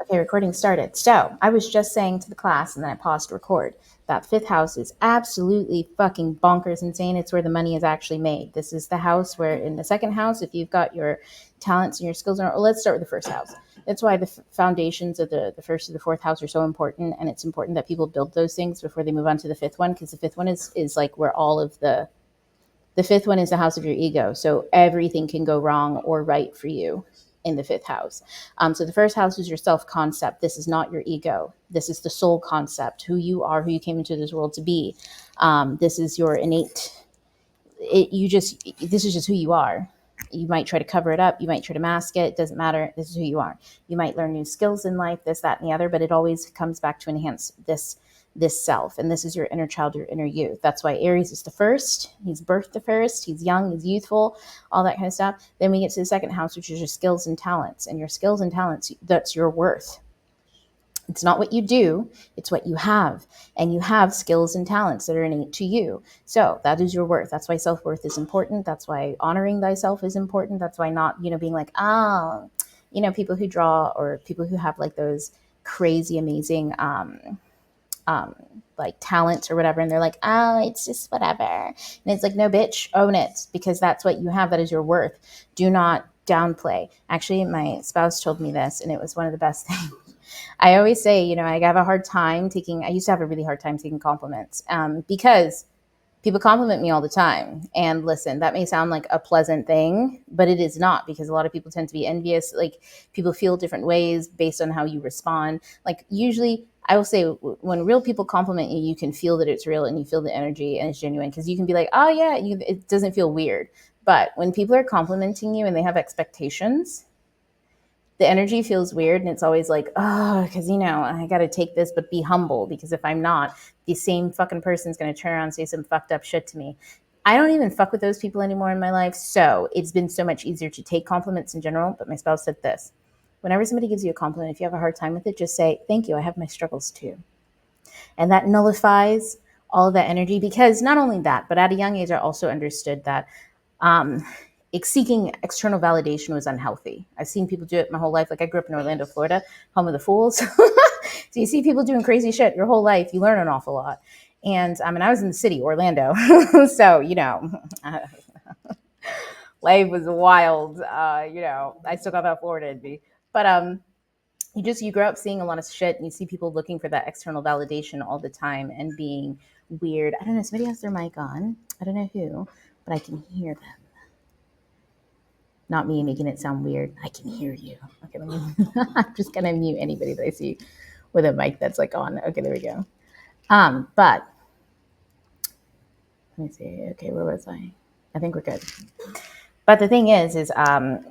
Okay, recording started. So I was just saying to the class, and then I paused to record, that fifth house is absolutely fucking bonkers insane. It's where the money is actually made. This is the house where, in the second house, if you've got your talents and your skills, well, let's start with the first house. That's why the foundations of the first to the fourth house are so important, and it's important that people build those things before they move on to the fifth one, because the fifth one is like where all of the fifth one is the house of your ego. So everything can go wrong or right for you in the fifth house. So the first house is your self concept. This is not your ego. This is the soul concept, who you are, who you came into this world to be. This is your innate. This is just who you are. You might try to cover it up. You might try to mask it. It doesn't matter. This is who you are. You might learn new skills in life, this, that, and the other, but it always comes back to enhance this self. And this is your inner child, your inner youth. That's why Aries is the first. He's birthed the first. He's young, he's youthful, all that kind of stuff. Then we get to the second house, which is your skills and talents. And your skills and talents, that's your worth. It's not what you do, it's what you have. And you have skills and talents that are innate to you. So that is your worth. That's why self-worth is important. That's why honoring thyself is important. That's why not, being like, people who draw or people who have like those crazy, amazing, like talents or whatever, and they're like, oh, it's just whatever. And it's like, no, bitch, own it, because that's what you have. That is your worth. Do not downplay. Actually, my spouse told me this, and it was one of the best things. I always say, I used to have a really hard time taking compliments because people compliment me all the time. And listen, that may sound like a pleasant thing, but it is not, because a lot of people tend to be envious. Like, people feel different ways based on how you respond. Like, usually I will say, when real people compliment you, you can feel that it's real and you feel the energy and it's genuine, because you can be like, oh yeah, it doesn't feel weird. But when people are complimenting you and they have expectations, the energy feels weird, and it's always like, oh, because, I got to take this, but be humble, because if I'm not, the same fucking person's going to turn around and say some fucked up shit to me. I don't even fuck with those people anymore in my life, so it's been so much easier to take compliments in general. But my spouse said this: whenever somebody gives you a compliment, if you have a hard time with it, just say, thank you, I have my struggles too. And that nullifies all of that energy, because not only that, but at a young age, I also understood that seeking external validation was unhealthy. I've seen people do it my whole life. Like, I grew up in Orlando, Florida, home of the fools. So you see people doing crazy shit your whole life. You learn an awful lot. And I was in the city, Orlando. So, life was wild. I still got that Florida in me. But you grow up seeing a lot of shit, and you see people looking for that external validation all the time and being weird. I don't know, somebody has their mic on. I don't know who, but I can hear them. Not me making it sound weird. I can hear you. Okay, I'm just gonna mute anybody that I see with a mic that's like on. Okay, there we go. But let me see. Okay, where was I? I think we're good. But the thing is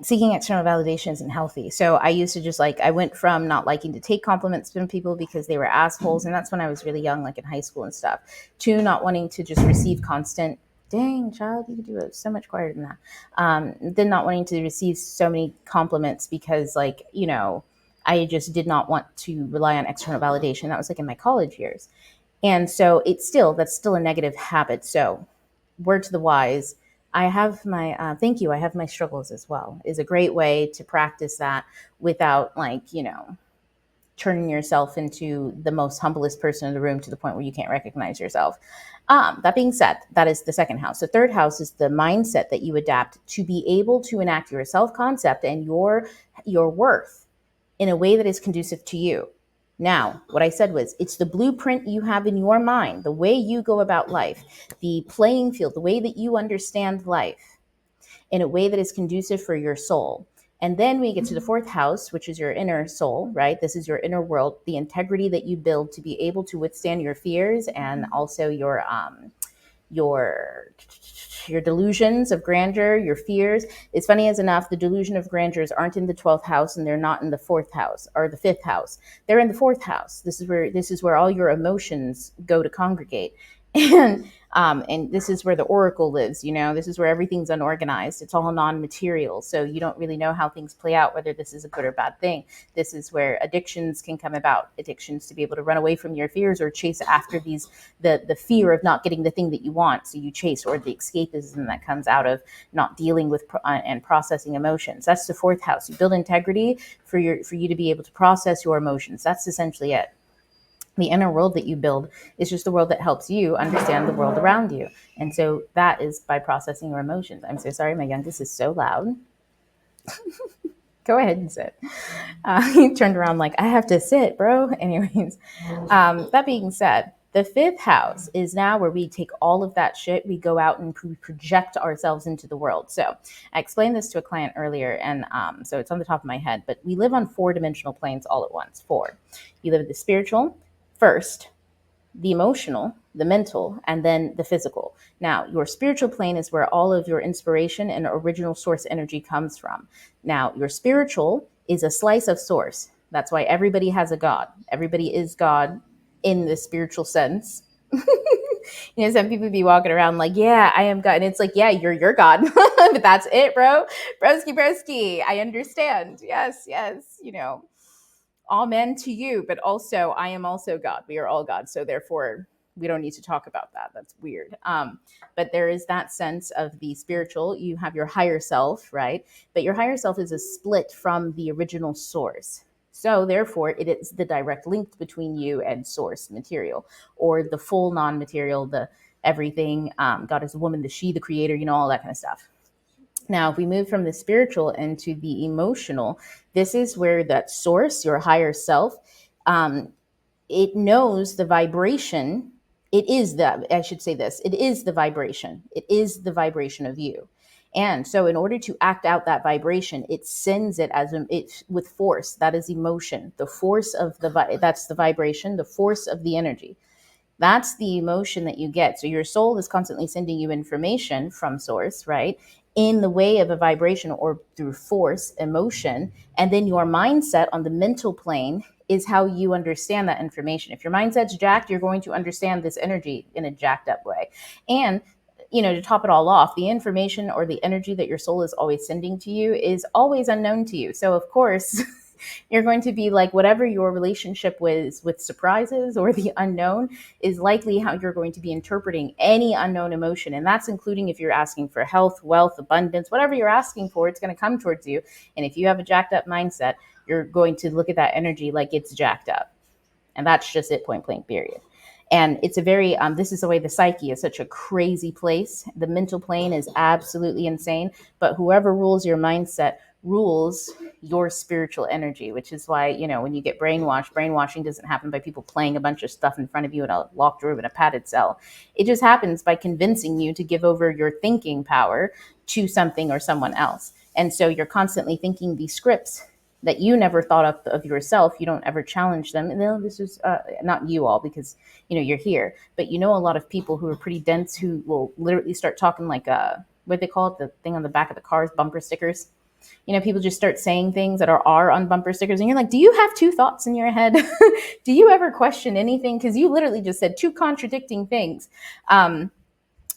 seeking external validation isn't healthy. So I used to I went from not liking to take compliments from people because they were assholes, and that's when I was really young, like in high school and stuff, to not wanting to just receive constant, dang, child, you could do it so much quieter than that. Then not wanting to receive so many compliments because, I just did not want to rely on external validation. That was like in my college years. And so that's still a negative habit. So word to the wise, I have my, thank you, I have my struggles as well, is a great way to practice that without turning yourself into the most humblest person in the room to the point where you can't recognize yourself. That being said, that is the second house. The third house is the mindset that you adapt to be able to enact your self-concept and your worth in a way that is conducive to you. Now, what I said was, it's the blueprint you have in your mind, the way you go about life, the playing field, the way that you understand life in a way that is conducive for your soul. And then we get to the fourth house, which is your inner soul, right? This is your inner world, the integrity that you build to be able to withstand your fears and also your delusions of grandeur, your fears. It's funny as enough, the delusion of grandeurs aren't in the 12th house, and they're not in the fourth house or the fifth house. They're in the fourth house. This is where all your emotions go to congregate. And And this is where the oracle lives. This is where everything's unorganized. It's all non-material, so you don't really know how things play out, whether this is a good or bad thing. This is where addictions can come about. Addictions to be able to run away from your fears or chase after the fear of not getting the thing that you want, so you chase, or the escapism that comes out of not dealing with and processing emotions. That's the fourth house. You build integrity for you to be able to process your emotions. That's essentially it. The inner world that you build is just the world that helps you understand the world around you. And so that is by processing your emotions. I'm so sorry, my youngest is so loud. Go ahead and sit. He turned around like, I have to sit, bro. Anyways, that being said, the fifth house is now where we take all of that shit, we go out and project ourselves into the world. So I explained this to a client earlier, and so it's on the top of my head, but we live on 4-dimensional planes all at once. 4. You live in the spiritual first, the emotional, the mental, and then the physical. Now, your spiritual plane is where all of your inspiration and original source energy comes from. Now, your spiritual is a slice of source. That's why everybody has a God. Everybody is God in the spiritual sense. Some people be walking around like, yeah, I am God. And it's like, yeah, you're your God. But that's it, bro. Broski. I understand. Yes. Amen to you, but also I am also God. We are all God. So therefore, we don't need to talk about that. That's weird. But there is that sense of the spiritual. You have your higher self, right? But your higher self is a split from the original source. So therefore, it is the direct link between you and source material, or the full non-material, the everything. God is a woman, the she, the creator, all that kind of stuff. Now, if we move from the spiritual into the emotional, this is where that source, your higher self, it knows the vibration. It is it is the vibration. It is the vibration of you. And so in order to act out that vibration, it sends it with force. That is emotion. The force of that's the vibration, the force of the energy. That's the emotion that you get. So your soul is constantly sending you information from source, right? In the way of a vibration or through force, emotion. And then your mindset on the mental plane is how you understand that information. If your mindset's jacked, you're going to understand this energy in a jacked up way. And to top it all off, the information or the energy that your soul is always sending to you is always unknown to you. So of course, you're going to be like, whatever your relationship with surprises or the unknown is likely how you're going to be interpreting any unknown emotion. And that's including if you're asking for health, wealth, abundance, whatever you're asking for, it's going to come towards you. And if you have a jacked up mindset, you're going to look at that energy like it's jacked up. And that's just it, point blank, period. And it's a very, this is the way the psyche is such a crazy place. The mental plane is absolutely insane, but whoever rules your mindset rules your spiritual energy, which is why, when you get brainwashed, brainwashing doesn't happen by people playing a bunch of stuff in front of you in a locked room in a padded cell. It just happens by convincing you to give over your thinking power to something or someone else. And so you're constantly thinking these scripts that you never thought of yourself. You don't ever challenge them. And this is not you all, because you're here, but a lot of people who are pretty dense who will literally start talking like what they call it, the thing on the back of the cars, bumper stickers. People just start saying things that are on bumper stickers, and you're like, do you have two thoughts in your head? Do you ever question anything? Because you literally just said two contradicting things.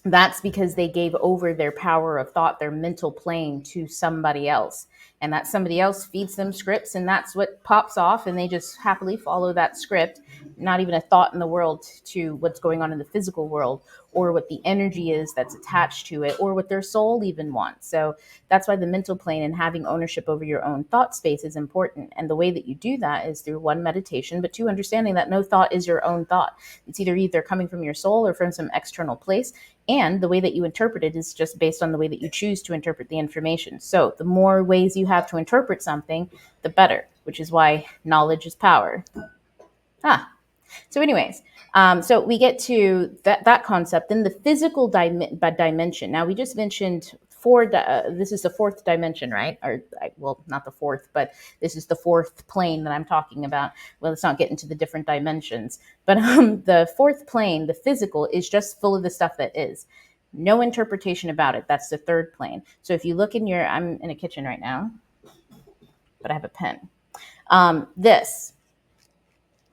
That's because they gave over their power of thought, their mental plane, to somebody else. And that somebody else feeds them scripts, and that's what pops off, and they just happily follow that script, not even a thought in the world to what's going on in the physical world, or what the energy is that's attached to it, or what their soul even wants. So that's why the mental plane and having ownership over your own thought space is important. And the way that you do that is through 1, meditation, but 2, understanding that no thought is your own thought. It's either coming from your soul or from some external place. And the way that you interpret it is just based on the way that you choose to interpret the information. So the more ways you have to interpret something, the better, which is why knowledge is power. So anyways, so we get to that concept. Then the physical dimension. Now we just mentioned this is the fourth dimension, right? Or well, not the fourth, but this is the fourth plane that I'm talking about. Well, let's not get into the different dimensions, but the fourth plane, the physical, is just full of the stuff that is. No interpretation about it. That's the third plane. So if you look in I'm in a kitchen right now, but I have a pen. This,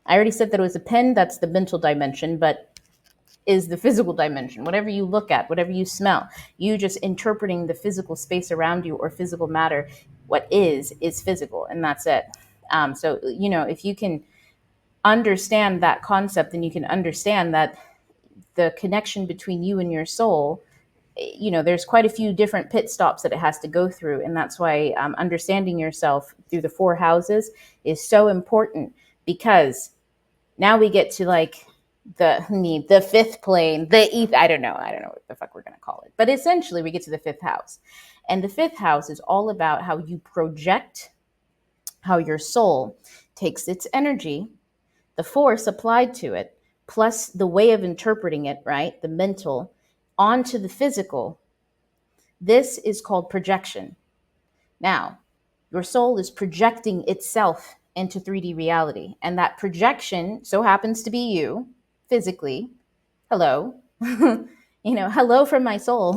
I already said that it was a pen. That's the mental dimension, but is the physical dimension. Whatever you look at, whatever you smell, you just interpreting the physical space around you or physical matter. What is physical, and that's it. So, if you can understand that concept, then you can understand that the connection between you and your soul, there's quite a few different pit stops that it has to go through. And that's why understanding yourself through the four houses is so important, because now we get to like the fifth plane, I don't know what the fuck we're going to call it. But essentially we get to the fifth house. And the fifth house is all about how you project, how your soul takes its energy, the force applied to it, plus the way of interpreting it, right? The mental, onto the physical. This is called projection. Now, your soul is projecting itself into 3D reality. And that projection so happens to be you physically. Hello. Hello from my soul.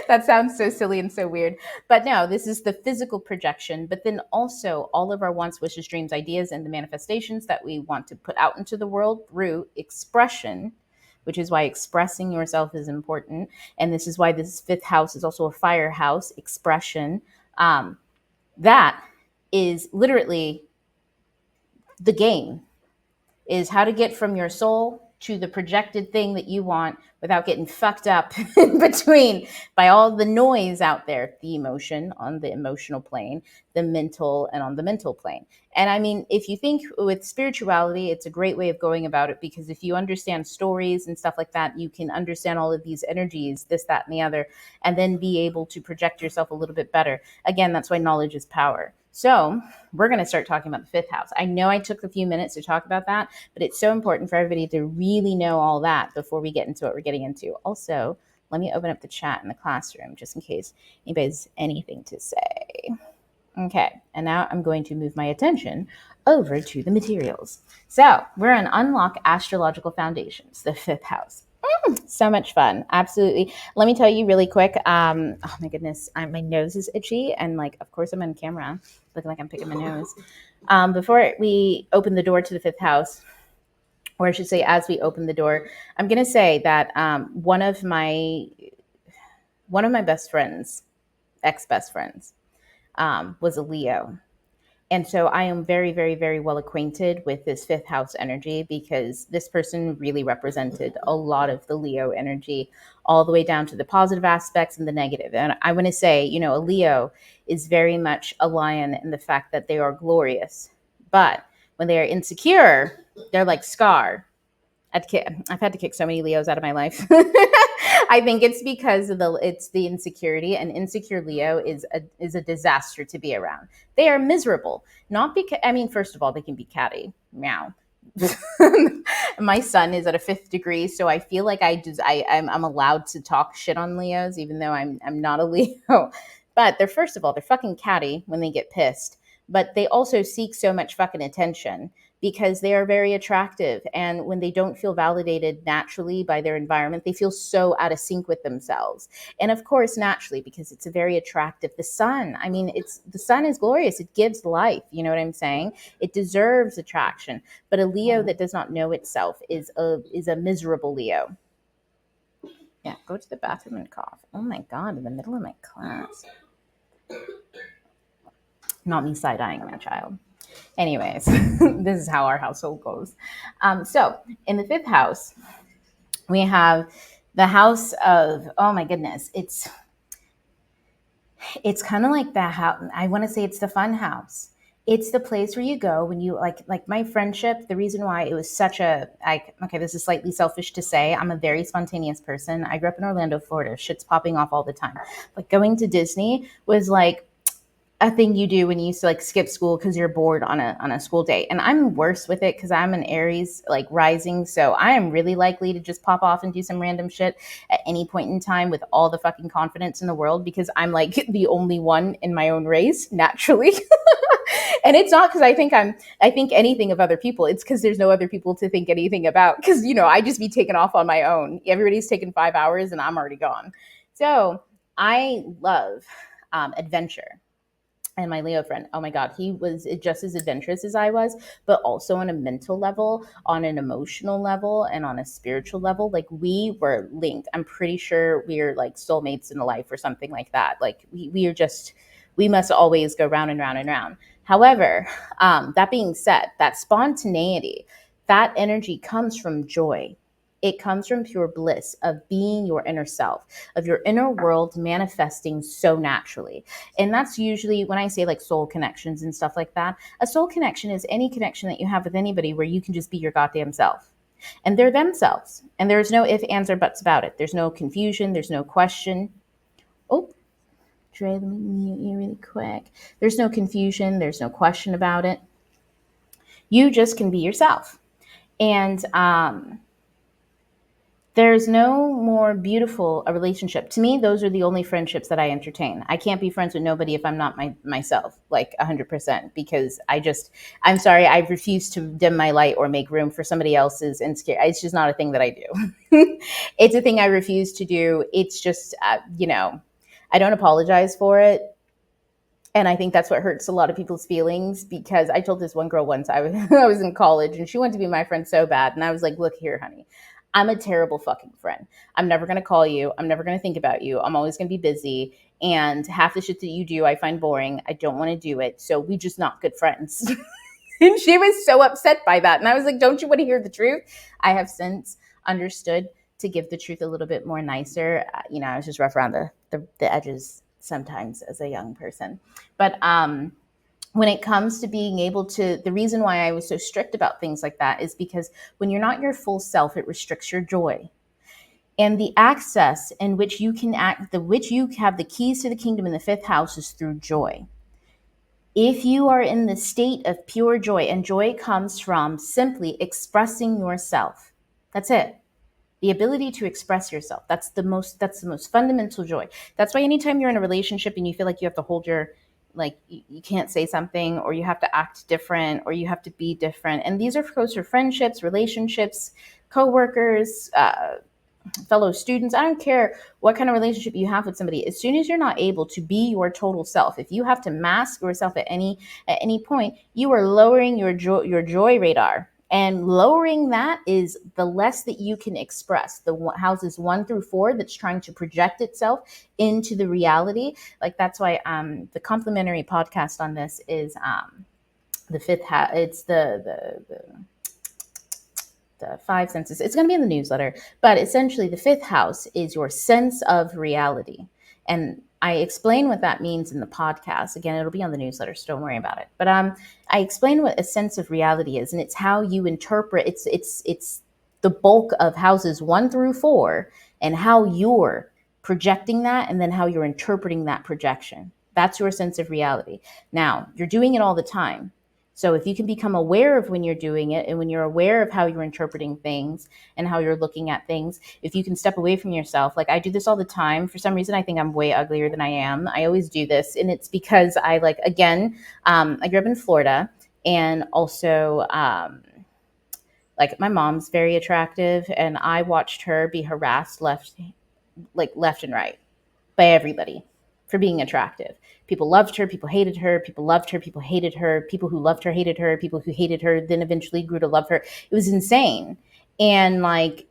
That sounds so silly and so weird. But no, this is the physical projection, but then also all of our wants, wishes, dreams, ideas, and the manifestations that we want to put out into the world through expression, which is why expressing yourself is important. And this is why this fifth house is also a fire house, expression. That is literally the game, is how to get from your soul to the projected thing that you want without getting fucked up in between by all the noise out there, the emotion on the emotional plane, the mental and on the mental plane. And I mean, if you think with spirituality, it's a great way of going about it, because if you understand stories and stuff like that, you can understand all of these energies, this, that, and the other, and then be able to project yourself a little bit better. Again, that's why knowledge is power. So we're going to start talking about the fifth house. I know I took a few minutes to talk about that, but it's so important for everybody to really know all that before we get into what we're getting into. Also, let me open up the chat in the classroom just in case anybody has anything to say. Okay, and now I'm going to move my attention over to the materials. So we're on Unlock Astrological Foundations, the fifth house. So much fun. Absolutely. Let me tell you really quick. Oh my goodness, my nose is itchy, and of course I'm on camera looking like I'm picking my nose. Before we open the door to the fifth house, or I should say, as we open the door, I'm going to say that one of my best friends, ex-best friends, was a Leo. And so I am very, very, very well acquainted with this fifth house energy, because this person really represented a lot of the Leo energy, all the way down to the positive aspects and the negative. And I want to say, a Leo is very much a lion in the fact that they are glorious. But when they are insecure, they're like Scar. I've had to kick so many Leos out of my life. I think it's because of the insecurity, and insecure Leo is a disaster to be around. They are miserable. Not because, first of all, they can be catty. Meow. My son is at a 5th degree, so I feel like I'm allowed to talk shit on Leos, even though I'm not a Leo. But they're fucking catty when they get pissed. But they also seek so much fucking attention, because they are very attractive. And when they don't feel validated naturally by their environment, they feel so out of sync with themselves. And of course, naturally, because it's a very attractive, the sun, the sun is glorious. It gives life. You know what I'm saying? It deserves attraction. But a Leo that does not know itself is a miserable Leo. Yeah, go to the bathroom and cough. Oh my God, in the middle of my class. Not me side-eyeing my child. Anyways, this is how our household goes. So in the fifth house, we have the house of, oh my goodness, it's kind of like that house. I want to say it's the fun house. It's the place where you go when you like my friendship. The reason why it was such okay, this is slightly selfish to say. I'm a very spontaneous person. I grew up in Orlando, Florida. Shit's popping off all the time. But going to Disney was like a thing you do when you used to skip school because you're bored on a school day. And I'm worse with it because I'm an Aries rising, so I am really likely to just pop off and do some random shit at any point in time with all the fucking confidence in the world, because I'm the only one in my own race naturally. And it's not because I think anything of other people. It's because there's no other people to think anything about, because I just be taking off on my own. Everybody's taking 5 hours and I'm already gone. So I love adventure. And my Leo friend, oh my God, he was just as adventurous as I was, but also on a mental level, on an emotional level, and on a spiritual level. Like we were linked. I'm pretty sure we are like soulmates in a life or something like that. Like we are just, we must always go round and round and round. However, that being said, that spontaneity, that energy comes from joy. It comes from pure bliss of being your inner self, of your inner world manifesting so naturally. And that's usually when I say like soul connections and stuff like that. A soul connection is any connection that you have with anybody where you can just be your goddamn self. And they're themselves. And there's no ifs, ands, or buts about it. There's no confusion. There's no question. Oh, Dre, let me mute you really quick. There's no confusion. There's no question about it. You just can be yourself. And there's no more beautiful a relationship. To me, those are the only friendships that I entertain. I can't be friends with nobody if I'm not myself, like 100%, because I'm sorry, I refuse to dim my light or make room for somebody else's insecurity. It's just not a thing that I do. It's a thing I refuse to do. It's just, I don't apologize for it. And I think that's what hurts a lot of people's feelings, because I told this one girl once, I was in college and she wanted to be my friend so bad. And I was like, look here, honey, I'm a terrible fucking friend. I'm never going to call you. I'm never going to think about you. I'm always going to be busy. And half the shit that you do, I find boring. I don't want to do it. So we just not good friends. And she was so upset by that. And I was like, don't you want to hear the truth? I have since understood to give the truth a little bit more nicer. I was just rough around the edges sometimes as a young person. But when it comes to being able to, the reason why I was so strict about things like that is because when you're not your full self, it restricts your joy. And the access in which you can act, which you have the keys to the kingdom in the fifth house, is through joy. If you are in the state of pure joy, and joy comes from simply expressing yourself, that's it. The ability to express yourself. That's the most fundamental joy. That's why anytime you're in a relationship and you feel like you have to hold you can't say something, or you have to act different, or you have to be different. And these are close to friendships, relationships, coworkers, fellow students. I don't care what kind of relationship you have with somebody. As soon as you're not able to be your total self, if you have to mask yourself at any point, you are lowering your joy radar. And lowering that is the less that you can express. The houses 1 through 4 that's trying to project itself into the reality. Like that's why the complimentary podcast on this is the fifth house. It's the 5 senses. It's going to be in the newsletter, but essentially the fifth house is your sense of reality. And I explain what that means in the podcast. Again, it'll be on the newsletter, so don't worry about it. But I explain what a sense of reality is, and it's how you interpret. It's the bulk of houses 1 through 4, and how you're projecting that, and then how you're interpreting that projection. That's your sense of reality. Now, you're doing it all the time. So if you can become aware of when you're doing it, and when you're aware of how you're interpreting things and how you're looking at things, if you can step away from yourself, like I do this all the time. For some reason, I think I'm way uglier than I am. I always do this. And it's because I I grew up in Florida, and also my mom's very attractive, and I watched her be harassed left and right by everybody for being attractive. People loved her, people hated her, people loved her, people hated her, people who loved her hated her, people who hated her then eventually grew to love her. It was insane. And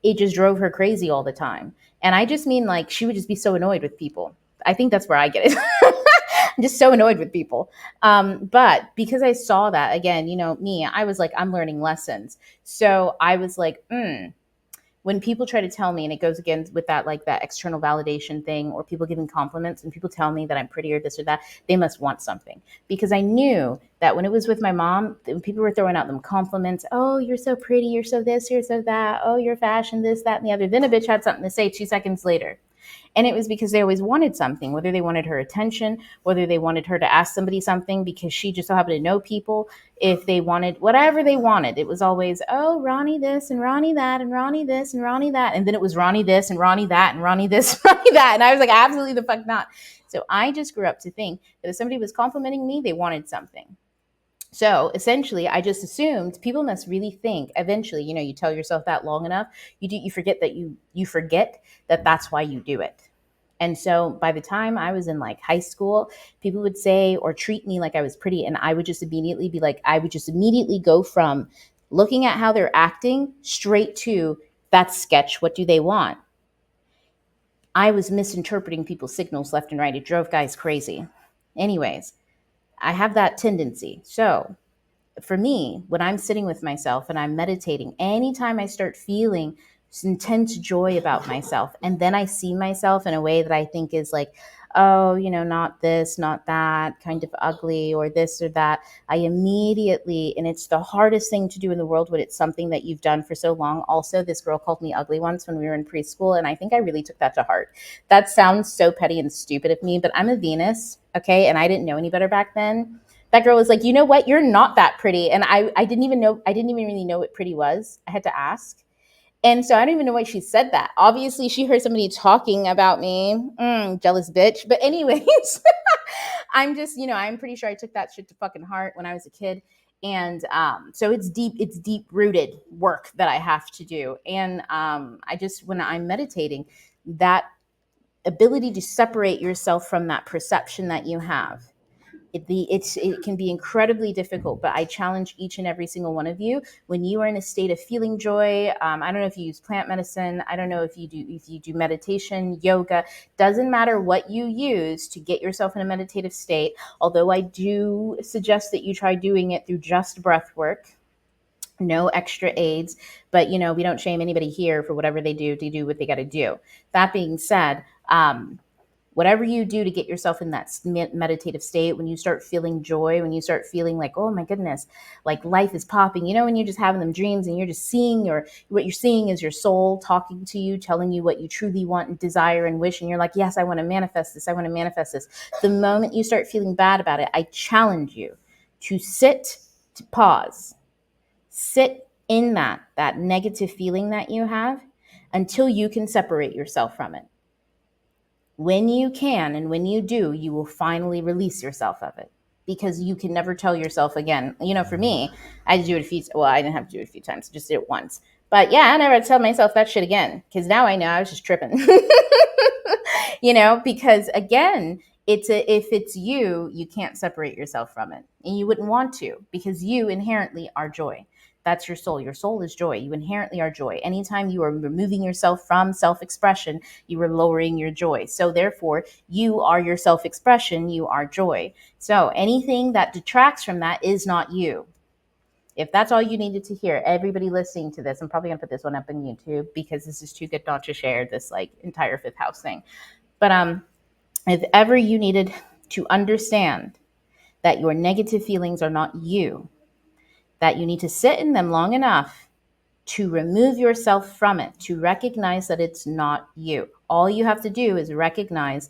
it just drove her crazy all the time. And I just mean she would just be so annoyed with people. I think that's where I get it. I'm just so annoyed with people. But because I saw that, again, me, I was like, I'm learning lessons. So I was like, when people try to tell me, and it goes again with that that external validation thing, or people giving compliments, and people tell me that I'm pretty or this or that, they must want something. Because I knew that when it was with my mom, when people were throwing out them compliments, oh, you're so pretty, you're so this, you're so that, oh, you're fashion, this, that, and the other. Then a bitch had something to say 2 seconds later. And it was because they always wanted something, whether they wanted her attention, whether they wanted her to ask somebody something because she just so happened to know people. If they wanted whatever they wanted, it was always, oh, Ronnie this and Ronnie that and Ronnie this and Ronnie that. And then it was Ronnie this and Ronnie that and Ronnie this, Ronnie that. And I was like, absolutely the fuck not. So I just grew up to think that if somebody was complimenting me, they wanted something. So essentially, I just assumed people must really think eventually, you tell yourself that long enough, you forget that that's why you do it. And so by the time I was in like high school, people would say or treat me like I was pretty. And I would just immediately be like, I would just immediately go from looking at how they're acting straight to that's sketch. What do they want? I was misinterpreting people's signals left and right. It drove guys crazy. Anyways, I have that tendency. So for me, when I'm sitting with myself and I'm meditating, anytime I start feeling intense joy about myself, and then I see myself in a way that I think is like, oh, not this, not that, kind of ugly, or this or that, I immediately, and it's the hardest thing to do in the world when it's something that you've done for so long. Also, this girl called me ugly once when we were in preschool, and I think I really took that to heart. That sounds so petty and stupid of me, but I'm a Venus, okay, and I didn't know any better back then. That girl was like, you know what? You're not that pretty. And I didn't even know, I didn't even really know what pretty was. I had to ask. And so I don't even know why she said that. Obviously, she heard somebody talking about me. Jealous bitch. But anyways, I'm just, I'm pretty sure I took that shit to fucking heart when I was a kid. And so it's deep rooted work that I have to do. And I just, when I'm meditating, that ability to separate yourself from that perception that you have, it can be incredibly difficult, but I challenge each and every single one of you, when you are in a state of feeling joy. I don't know if you use plant medicine. I don't know if you do meditation, yoga. Doesn't matter what you use to get yourself in a meditative state. Although I do suggest that you try doing it through just breath work. No extra aids, but we don't shame anybody here for whatever they do to do what they got to do. That being said, whatever you do to get yourself in that meditative state, when you start feeling joy, when you start feeling like, oh my goodness, like life is popping, when you're just having them dreams and you're just seeing, or what you're seeing is your soul talking to you, telling you what you truly want and desire and wish. And you're like, yes, I want to manifest this. I want to manifest this. The moment you start feeling bad about it, I challenge you to to pause, sit in that negative feeling that you have until you can separate yourself from it. When you can and when you do, you will finally release yourself of it, because you can never tell yourself again. For me, I had to do it I didn't have to do it a few times, just did it once. But yeah, I never tell myself that shit again, because now I know I was just tripping. Because again, if it's you, you can't separate yourself from it, and you wouldn't want to, because you inherently are joy. That's your soul. Your soul is joy. You inherently are joy. Anytime you are removing yourself from self-expression, you are lowering your joy. So therefore, you are your self-expression. You are joy. So anything that detracts from that is not you. If that's all you needed to hear, everybody listening to this, I'm probably going to put this one up on YouTube, because this is too good not to share, this like entire fifth house thing. But if ever you needed to understand that your negative feelings are not you, that you need to sit in them long enough to remove yourself from it, to recognize that it's not you. All you have to do is recognize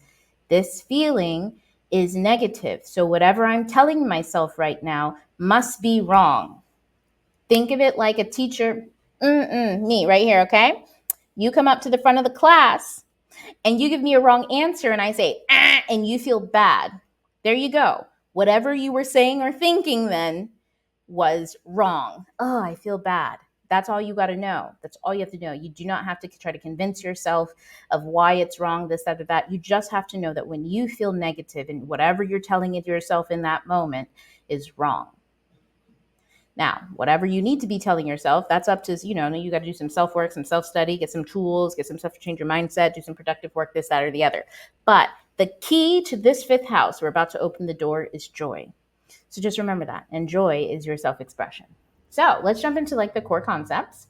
this feeling is negative. So whatever I'm telling myself right now must be wrong. Think of it like a teacher, me right here, okay? You come up to the front of the class and you give me a wrong answer and I say, and you feel bad. There you go. Whatever you were saying or thinking then was wrong. Oh, I feel bad. That's all you got to know. That's all you have to know. You do not have to try to convince yourself of why it's wrong, this, that, or that. You just have to know that when you feel negative and whatever you're telling it yourself in that moment is wrong. Now, whatever you need to be telling yourself, that's up to, you got to do some self-work, some self-study, get some tools, get some stuff to change your mindset, do some productive work, this, that, or the other. But the key to this fifth house, we're about to open the door, is joy. So just remember that. And joy is your self-expression. So let's jump into like the core concepts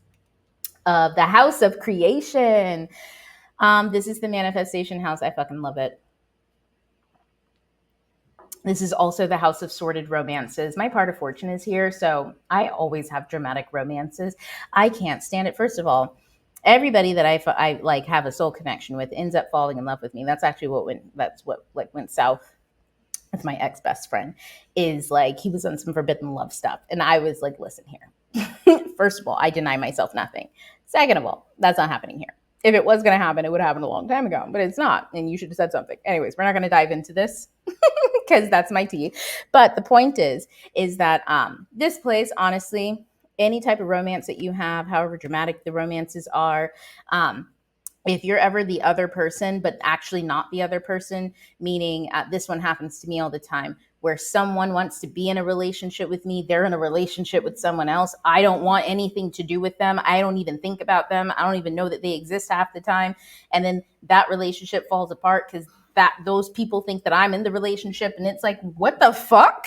of the house of creation. This is the manifestation house. I fucking love it. This is also the house of sordid romances. My part of fortune is here, so I always have dramatic romances. I can't stand it. First of all, everybody that I like have a soul connection with ends up falling in love with me. That's actually what went south with my ex best friend. Is like he was on some forbidden love stuff, and I was like, listen here. First of all, I deny myself nothing. Second of all, that's not happening here. If it was going to happen, it would have happened a long time ago, but it's not, and you should have said something. Anyways, we're not going to dive into this because that's my tea. But the point is that this place, honestly, any type of romance that you have, however dramatic the romances are, If you're ever the other person, but actually not the other person, meaning this one happens to me all the time, where someone wants to be in a relationship with me, they're in a relationship with someone else. I don't want anything to do with them. I don't even think about them. I don't even know that they exist half the time. And then that relationship falls apart because those people think that I'm in the relationship. And it's like, what the fuck?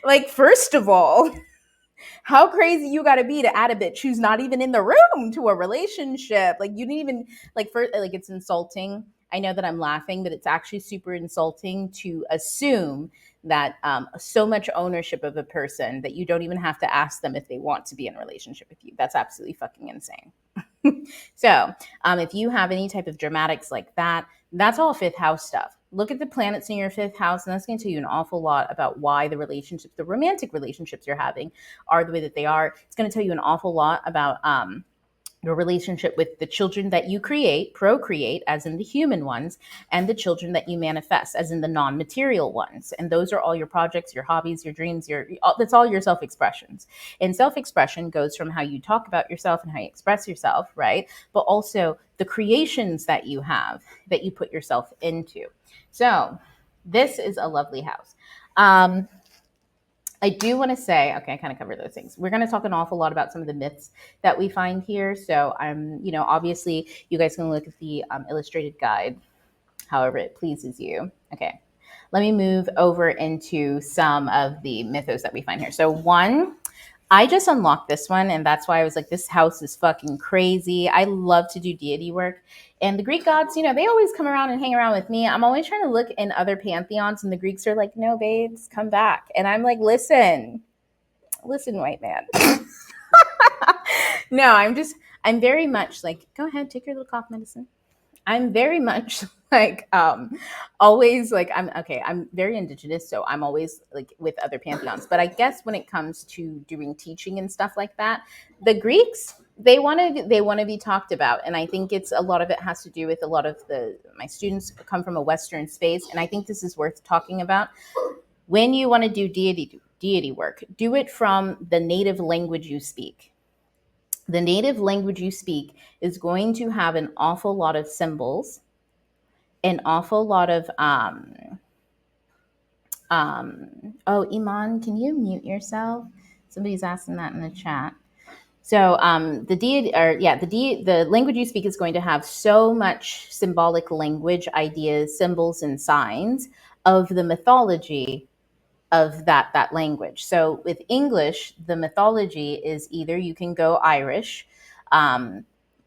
Like, first of all, how crazy you got to be to add a bitch who's not even in the room to a relationship? Like, you didn't even, like, for like, it's insulting. I know that I'm laughing, but it's actually super insulting to assume that so much ownership of a person that you don't even have to ask them if they want to be in a relationship with you. That's absolutely fucking insane. So, if you have any type of dramatics like that, that's all fifth house stuff. Look at the planets in your fifth house, and that's going to tell you an awful lot about why the relationships, the romantic relationships you're having, are the way that they are. It's going to tell you an awful lot about your relationship with the children that you procreate, as in the human ones, and the children that you manifest, as in the non-material ones. And those are all your projects, your hobbies, your dreams, that's all your self-expressions. And self-expression goes from how you talk about yourself and how you express yourself, right? But also the creations that you have that you put yourself into. So this is a lovely house. I do want to say, okay, I kind of covered those things. We're going to talk an awful lot about some of the myths that we find here. So obviously you guys can look at the illustrated guide, however it pleases you. Okay, let me move over into some of the mythos that we find here. So one, I just unlocked this one, and that's why I was like, this house is fucking crazy. I love to do deity work. And the Greek gods, they always come around and hang around with me. I'm always trying to look in other pantheons, and the Greeks are like, no, babes, come back. And I'm like, listen, white man. No, I'm very much like, go ahead, take your little cough medicine. I'm very much like always like I'm very indigenous, so I'm always like with other pantheons. But I guess when it comes to doing teaching and stuff like that, the Greeks, they want to be talked about, and I think it's a lot of it has to do with a lot of my students come from a Western space, and I think this is worth talking about. When you want to do deity work, do it from the native language you speak. The native language you speak is going to have an awful lot of symbols, an awful lot of oh, Iman, can you mute yourself? Somebody's asking that in the chat. So the language you speak is going to have so much symbolic language, ideas, symbols, and signs of the mythology of that language. So with English, the mythology is either you can go Irish,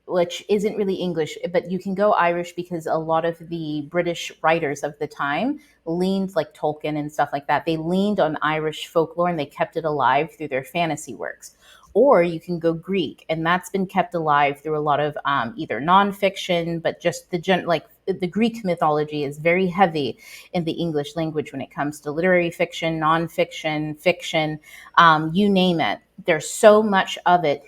which isn't really English, but you can go Irish because a lot of the British writers of the time leaned, like Tolkien and stuff like that, they leaned on Irish folklore and they kept it alive through their fantasy works. Or you can go Greek, and that's been kept alive through a lot of either nonfiction, but just the Greek mythology is very heavy in the English language when it comes to literary fiction, nonfiction, fiction, you name it. There's so much of it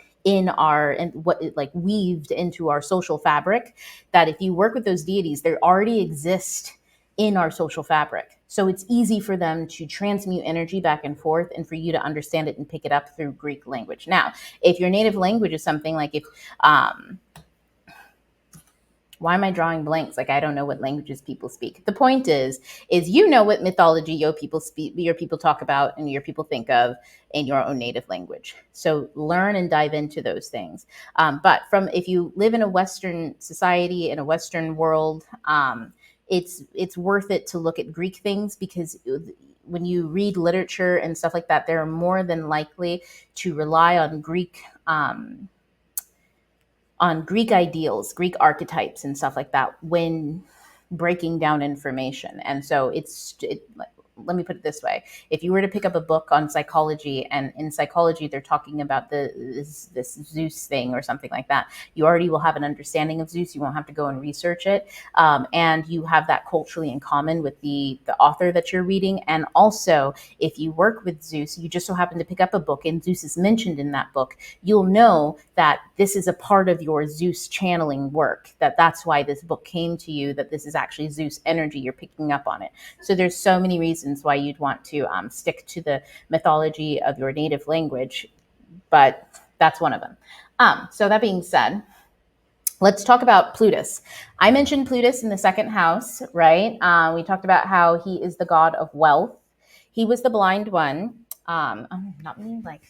weaved into our social fabric that if you work with those deities, they already exist in our social fabric. So it's easy for them to transmute energy back and forth and for you to understand it and pick it up through Greek language. Now, if your native language is something like why am I drawing blanks? Like, I don't know what languages people speak. The point is what mythology your people speak, your people talk about, and your people think of in your own native language. So learn and dive into those things. But if you live in a Western society, in a Western world, it's worth it to look at Greek things, because when you read literature and stuff like that, they're more than likely to rely on Greek ideals, Greek archetypes, and stuff like that when breaking down information. And so let me put it this way. If you were to pick up a book on psychology, and in psychology they're talking about this Zeus thing or something like that, you already will have an understanding of Zeus. You won't have to go and research it. And you have that culturally in common with the author that you're reading. And also, if you work with Zeus, you just so happen to pick up a book and Zeus is mentioned in that book, you'll know that this is a part of your Zeus channeling work, that's why this book came to you, that this is actually Zeus energy, you're picking up on it. So there's so many reasons why you'd want to stick to the mythology of your native language, but that's one of them. So that being said, Let's talk about Plutus. I mentioned Plutus in the second house, right? We talked about how he is the god of wealth. He was the blind one. Not me, like,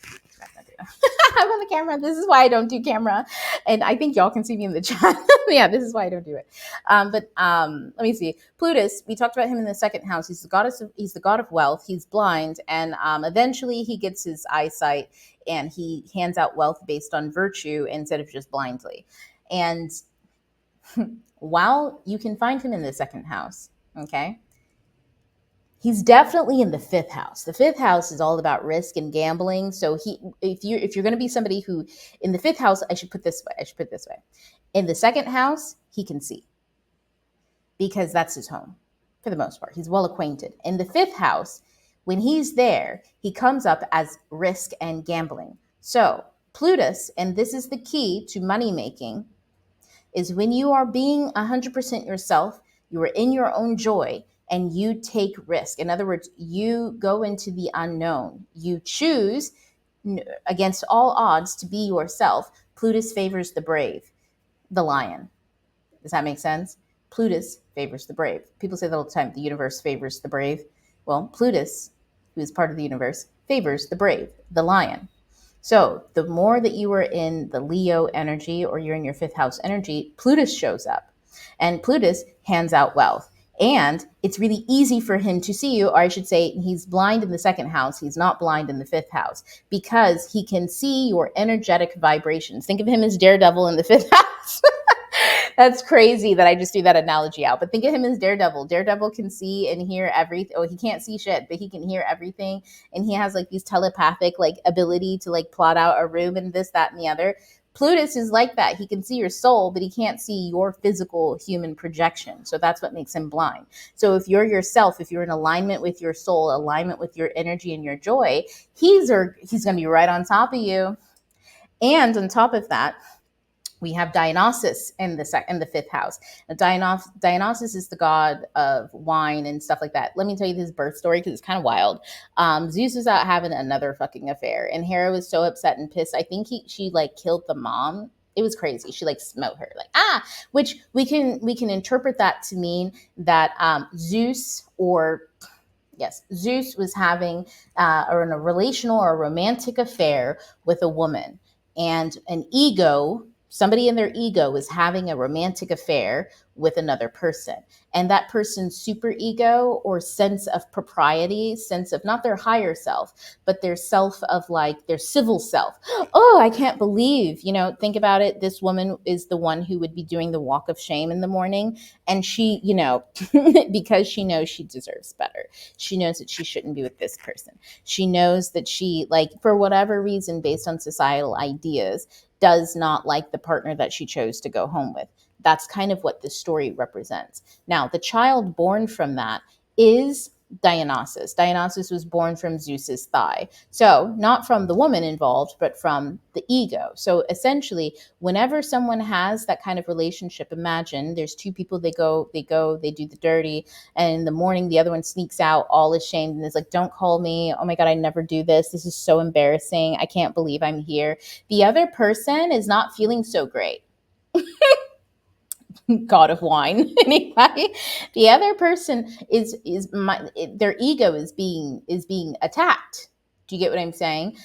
I'm on the camera. This is why I don't do camera. And I think y'all can see me in the chat. Yeah, this is why I don't do it. But let me see. Plutus, we talked about him in the second house. He's the god of wealth. He's blind. And eventually he gets his eyesight and he hands out wealth based on virtue instead of just blindly. And while you can find him in the second house, okay, he's definitely in the fifth house. The fifth house is all about risk and gambling. So if you're going to be somebody who in the fifth house, I should put this way. In the second house, he can see because that's his home for the most part. He's well acquainted. In the fifth house, when he's there, he comes up as risk and gambling. So Plutus, and this is the key to money making, is when you are being 100% yourself, you are in your own joy, and you take risk. In other words, you go into the unknown. You choose against all odds to be yourself. Plutus favors the brave, the lion. Does that make sense? Plutus favors the brave. People say that all the time, the universe favors the brave. Well, Plutus, who is part of the universe, favors the brave, the lion. So the more that you are in the Leo energy or you're in your fifth house energy, Plutus shows up and Plutus hands out wealth. And it's really easy for him to see you, or I should say he's blind in the second house. He's not blind in the fifth house because he can see your energetic vibrations. Think of him as Daredevil in the fifth house. That's crazy that I just threw that analogy out. But think of him as Daredevil. Daredevil can see and hear everything. Oh, he can't see shit, but he can hear everything. And he has like these telepathic like ability to like plot out a room and this, that, and the other. Plutus is like that. He can see your soul, but he can't see your physical human projection. So that's what makes him blind. So if you're yourself, if you're in alignment with your soul, alignment with your energy and your joy, he's going to be right on top of you. And on top of that, we have Dionysus in the fifth house. Now, Dionysus is the god of wine and stuff like that. Let me tell you his birth story because it's kind of wild. Zeus was out having another fucking affair, and Hera was so upset and pissed. I think she like killed the mom. It was crazy. She like smote her, like which we can interpret that to mean that Zeus was having or in a relational or a romantic affair with a woman, and somebody in their ego is having a romantic affair with another person. And that person's super ego or sense of propriety, sense of not their higher self, but their self of like their civil self. Oh, I can't believe, think about it. This woman is the one who would be doing the walk of shame in the morning. And she, because she knows she deserves better. She knows that she shouldn't be with this person. She knows that she, like, for whatever reason, based on societal ideas, does not like the partner that she chose to go home with. That's kind of what this story represents. Now, the child born from that is Dionysus. Dionysus was born from Zeus's thigh. So not from the woman involved, but from the ego. So essentially, whenever someone has that kind of relationship, imagine there's two people, they do the dirty, and in the morning, the other one sneaks out all ashamed and is like, don't call me. Oh my God, I never do this. This is so embarrassing. I can't believe I'm here. The other person is not feeling so great. God of wine. Anyway, the other person their ego is being attacked. Do you get what I'm saying?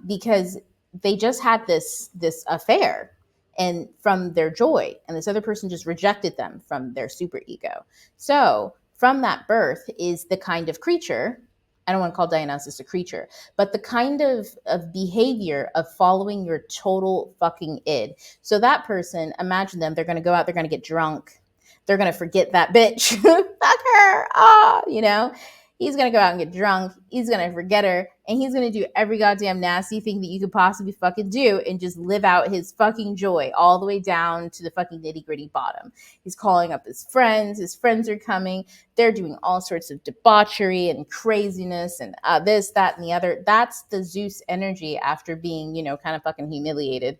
Because they just had this affair and from their joy, and this other person just rejected them from their super ego. So from that birth is the kind of creature. I don't want to call Dionysus a creature, but the kind of behavior of following your total fucking id. So that person, imagine them, they're going to go out, they're going to get drunk. They're going to forget that bitch. Fuck her. He's going to go out and get drunk. He's going to forget her. And he's going to do every goddamn nasty thing that you could possibly fucking do and just live out his fucking joy all the way down to the fucking nitty gritty bottom. He's calling up his friends. His friends are coming. They're doing all sorts of debauchery and craziness and this, that, and the other. That's the Zeus energy after being, kind of fucking humiliated,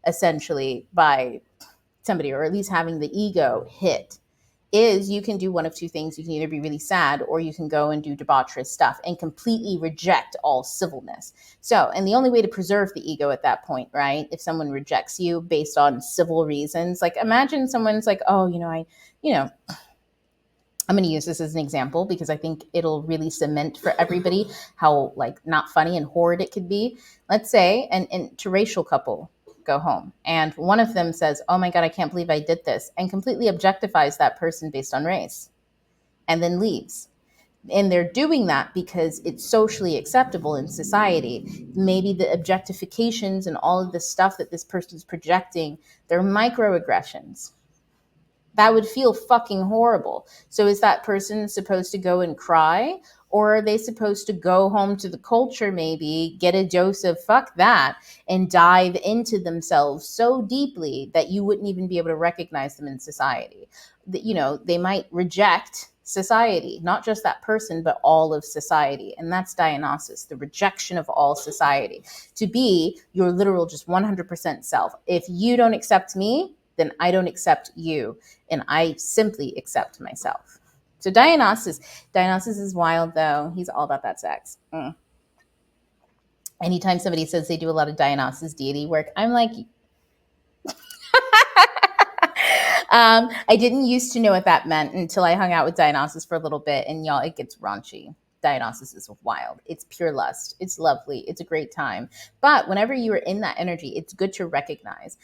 essentially, by somebody, or at least having the ego hit. is you can do one of two things. You can either be really sad or you can go and do debaucherous stuff and completely reject all civilness. So, and the only way to preserve the ego at that point, right? If someone rejects you based on civil reasons, like imagine someone's like, oh, you know, I'm going to use this as an example because I think it'll really cement for everybody how like not funny and horrid it could be. Let's say an interracial couple go home and one of them says, oh my God, I can't believe I did this, and completely objectifies that person based on race and then leaves. And they're doing that because it's socially acceptable in society. Maybe the objectifications and all of the stuff that this person's projecting, they're microaggressions. That would feel fucking horrible. So is that person supposed to go and cry? Or are they supposed to go home to the culture, maybe get a dose of fuck that and dive into themselves so deeply that you wouldn't even be able to recognize them in society? They might reject society, not just that person, but all of society. And that's Dionysus, the rejection of all society, to be your literal just 100% self. If you don't accept me, then I don't accept you, and I simply accept myself. So Dionysus is wild though. He's all about that sex. Anytime somebody says they do a lot of Dionysus deity work, I'm like, I didn't used to know what that meant until I hung out with Dionysus for a little bit, and y'all, it gets raunchy. Dionysus is wild. It's pure lust. It's lovely. It's a great time. But whenever you are in that energy, it's good to recognize.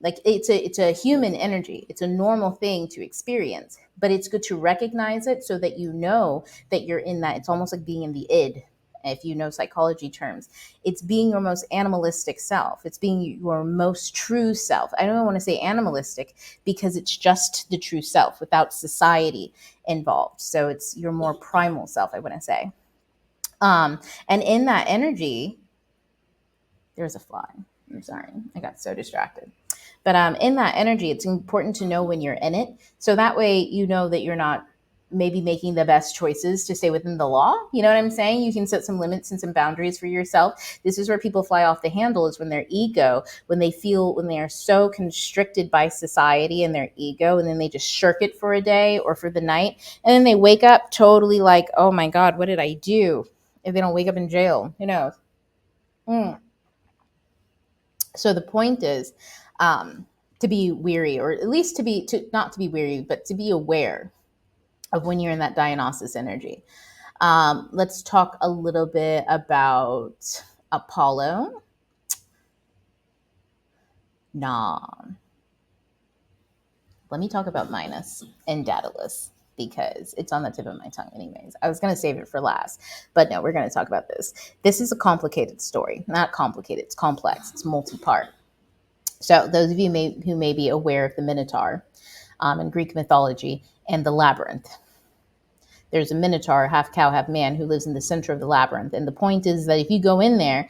Like it's a human energy. It's a normal thing to experience, but it's good to recognize it so that you know that you're in that. It's almost like being in the id. If you know psychology terms, it's being your most animalistic self. It's being your most true self. I don't want to say animalistic because it's just the true self without society involved. So it's your more primal self, I want to say. And in that energy, there's a fly. I'm sorry. I got so distracted. But in that energy, it's important to know when you're in it. So that way, you know that you're not maybe making the best choices to stay within the law. You know what I'm saying? You can set some limits and some boundaries for yourself. This is where people fly off the handle, is when their ego, when they are so constricted by society and their ego, and then they just shirk it for a day or for the night. And then they wake up totally like, oh my God, what did I do? If they don't wake up in jail, who knows? So the point is to be weary, or at least not to be weary, but to be aware of when you're in that Dionysus energy. Let's talk a little bit about Apollo. Let me talk about Minos and Daedalus, because it's on the tip of my tongue anyways. I was going to save it for last, but no, we're going to talk about this. This is a complicated story. Not complicated, it's complex. It's multi-part. So those of you who may be aware of the Minotaur in Greek mythology and the labyrinth. There's a Minotaur, half cow, half man, who lives in the center of the labyrinth. And the point is that if you go in there,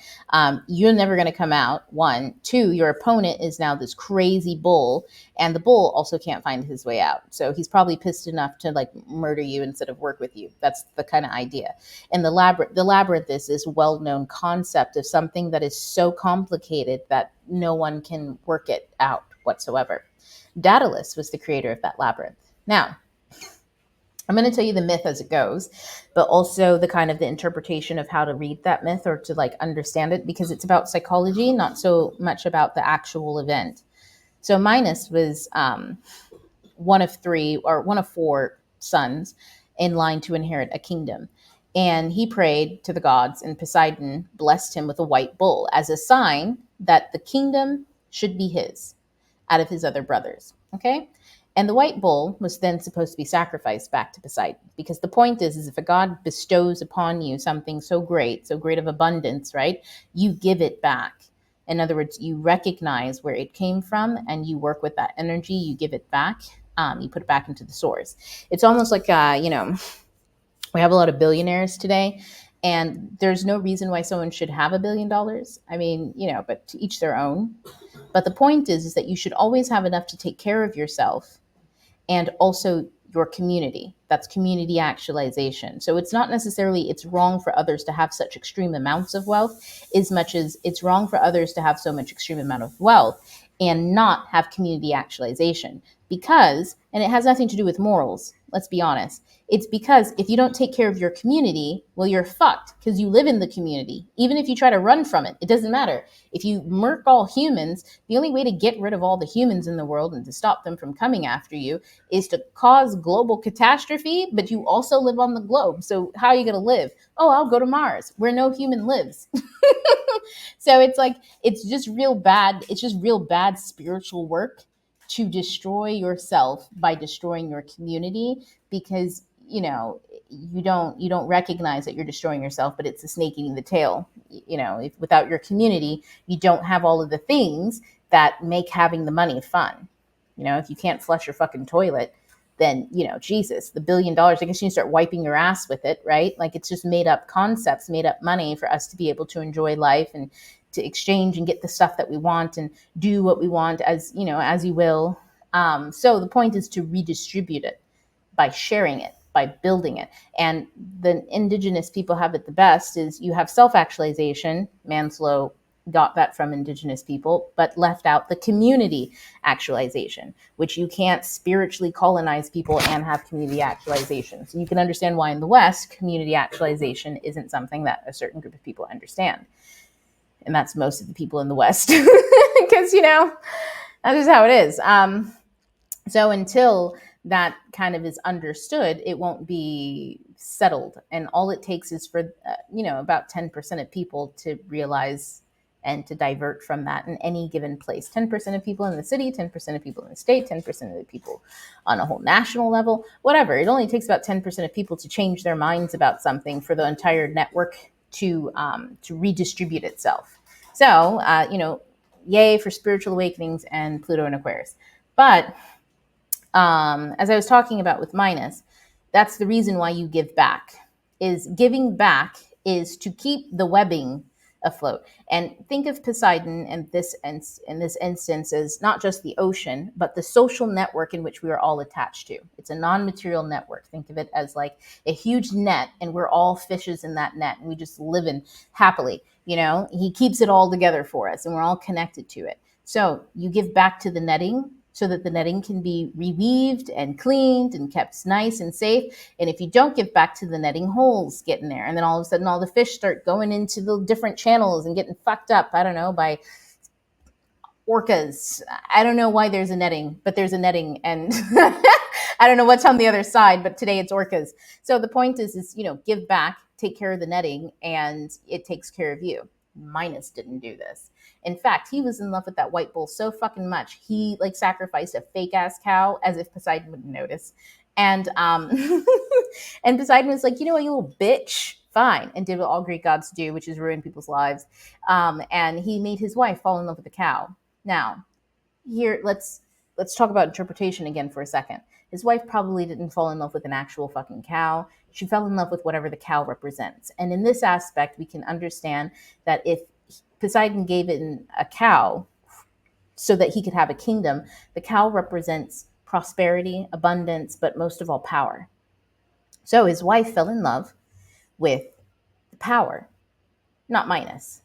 you're never going to come out, one. Two, your opponent is now this crazy bull, and the bull also can't find his way out. So he's probably pissed enough to like murder you instead of work with you. That's the kind of idea. And the labyrinth is this well-known concept of something that is so complicated that no one can work it out whatsoever. Daedalus was the creator of that labyrinth. Now, I'm going to tell you the myth as it goes, but also the kind of the interpretation of how to read that myth or to like understand it, because it's about psychology, not so much about the actual event. So Minos was one of four sons in line to inherit a kingdom. And he prayed to the gods, and Poseidon blessed him with a white bull as a sign that the kingdom should be his out of his other brothers. Okay. And the white bull was then supposed to be sacrificed back to Poseidon, because the point is if a god bestows upon you something so great of abundance, right, you give it back. In other words, you recognize where it came from and you work with that energy, you give it back, you put it back into the source. It's almost like, we have a lot of billionaires today, and there's no reason why someone should have $1 billion. I mean, but to each their own. But the point is that you should always have enough to take care of yourself and also your community. That's community actualization. So it's not necessarily it's wrong for others to have such extreme amounts of wealth as much as it's wrong for others to have so much extreme amount of wealth. and not have community actualization. Because, and it has nothing to do with morals, let's be honest. It's because if you don't take care of your community, well, you're fucked because you live in the community. Even if you try to run from it, it doesn't matter. If you murk all humans, the only way to get rid of all the humans in the world and to stop them from coming after you is to cause global catastrophe, but you also live on the globe. So how are you going to live? Oh, I'll go to Mars where no human lives. So it's like, it's just real bad. It's just real bad spiritual work to destroy yourself by destroying your community, because you don't recognize that you're destroying yourself, but it's the snake eating the tail. If without your community, you don't have all of the things that make having the money fun. If you can't flush your fucking toilet, then Jesus, the $1 billion, I guess you start wiping your ass with it, right? Like, it's just made up concepts, made up money for us to be able to enjoy life and to exchange and get the stuff that we want and do what we want as you will. So the point is to redistribute it by sharing it, by building it. And the indigenous people have it the best is you have self-actualization. Manslow got that from indigenous people, but left out the community actualization, which you can't spiritually colonize people and have community actualization. So you can understand why in the West, community actualization isn't something that a certain group of people understand. And that's most of the people in the West, because, that is how it is. So until that kind of is understood, it won't be settled. And all it takes is for, about 10% of people to realize and to divert from that in any given place. 10% of people in the city, 10% of people in the state, 10% of the people on a whole national level, whatever. It only takes about 10% of people to change their minds about something for the entire network to redistribute itself. So, yay for spiritual awakenings and Pluto and Aquarius. But as I was talking about with Minos, that's the reason why you give back. Is giving back is to keep the webbing afloat. And think of Poseidon in this instance as not just the ocean, but the social network in which we are all attached to. It's a non-material network. Think of it as like a huge net, and we're all fishes in that net, and we just live in happily. He keeps it all together for us, and we're all connected to it. So you give back to the netting, so that the netting can be reweaved and cleaned and kept nice and safe. And if you don't give back to the netting, holes get in there. And then all of a sudden, all the fish start going into the different channels and getting fucked up, I don't know, by orcas. I don't know why there's a netting, but there's a netting. And I don't know what's on the other side, but today it's orcas. So the point is, give back, take care of the netting, and it takes care of you. Minos didn't do this. In fact, he was in love with that white bull so fucking much, he sacrificed a fake ass cow as if Poseidon wouldn't notice. And and Poseidon was like, you little bitch, fine, and did what all Greek gods do, which is ruin people's lives. And he made his wife fall in love with the cow. Now, here let's talk about interpretation again for a second. His wife probably didn't fall in love with an actual fucking cow. She fell in love with whatever the cow represents. And in this aspect, we can understand that if Poseidon gave it a cow so that he could have a kingdom, the cow represents prosperity, abundance, but most of all, power. So his wife fell in love with the power, not Minos.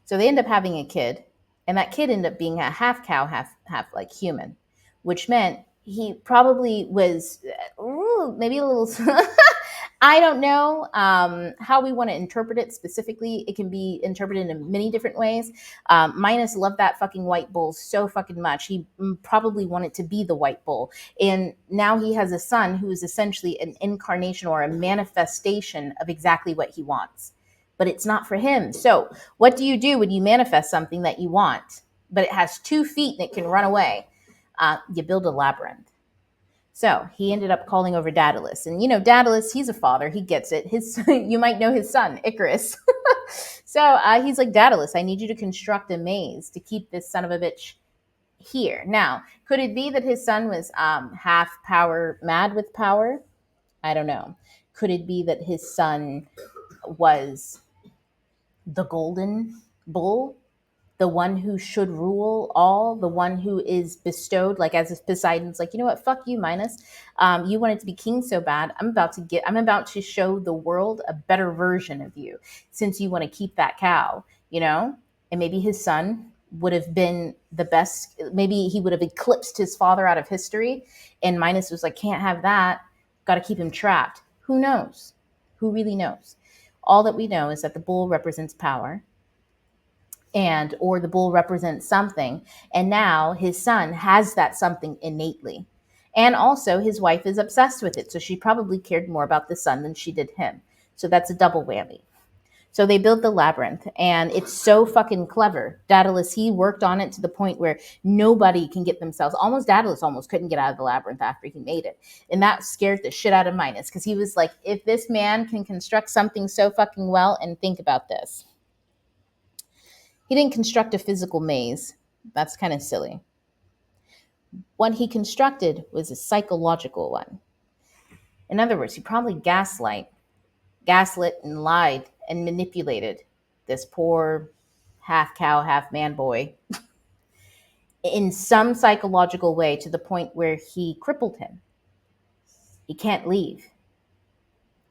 So they end up having a kid, and that kid ended up being a half cow, half like human, which meant he probably was maybe a little I don't know how we want to interpret it specifically. It can be interpreted in many different ways. Minos loved that fucking white bull so fucking much. He probably wanted to be the white bull. And now he has a son who is essentially an incarnation or a manifestation of exactly what he wants. But it's not for him. So what do you do when you manifest something that you want, but it has 2 feet and it can run away? You build a labyrinth. So he ended up calling over Daedalus. And, Daedalus, he's a father. He gets it. You might know his son, Icarus. So he's like, Daedalus, I need you to construct a maze to keep this son of a bitch here. Now, could it be that his son was half power, mad with power? I don't know. Could it be that his son was the golden bull? The one who should rule all, the one who is bestowed, like as if Poseidon's like, you know what, fuck you, Minos. You wanted to be king so bad. I'm about to show the world a better version of you, since you want to keep that cow, And maybe his son would have been the best. Maybe he would have eclipsed his father out of history. And Minos was like, can't have that. Got to keep him trapped. Who knows? Who really knows? All that we know is that the bull represents power, and or the bull represents something, and now his son has that something innately, and also his wife is obsessed with it, so she probably cared more about the son than she did him. So that's a double whammy. So they built the labyrinth, and it's so fucking clever. Daedalus, he worked on it to the point where nobody can get themselves. Almost Daedalus almost couldn't get out of the labyrinth after he made it, and that scared the shit out of Minos, because he was like, if this man can construct something so fucking well, and think about this, he didn't construct a physical maze. That's kind of silly. What he constructed was a psychological one. In other words, he probably gaslit and lied and manipulated this poor half cow, half man boy in some psychological way, to the point where he crippled him. He can't leave.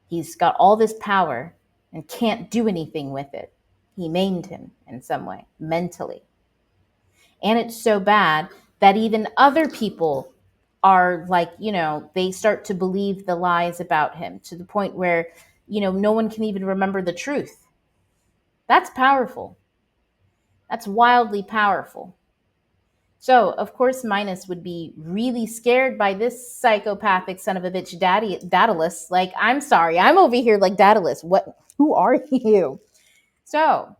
He's got all this power and can't do anything with it. He maimed him in some way, mentally. And it's so bad that even other people are like, they start to believe the lies about him, to the point where, no one can even remember the truth. That's powerful. That's wildly powerful. So, of course, Minos would be really scared by this psychopathic son of a bitch, Daedalus. Like, I'm sorry, I'm over here like, Daedalus, who are you? So,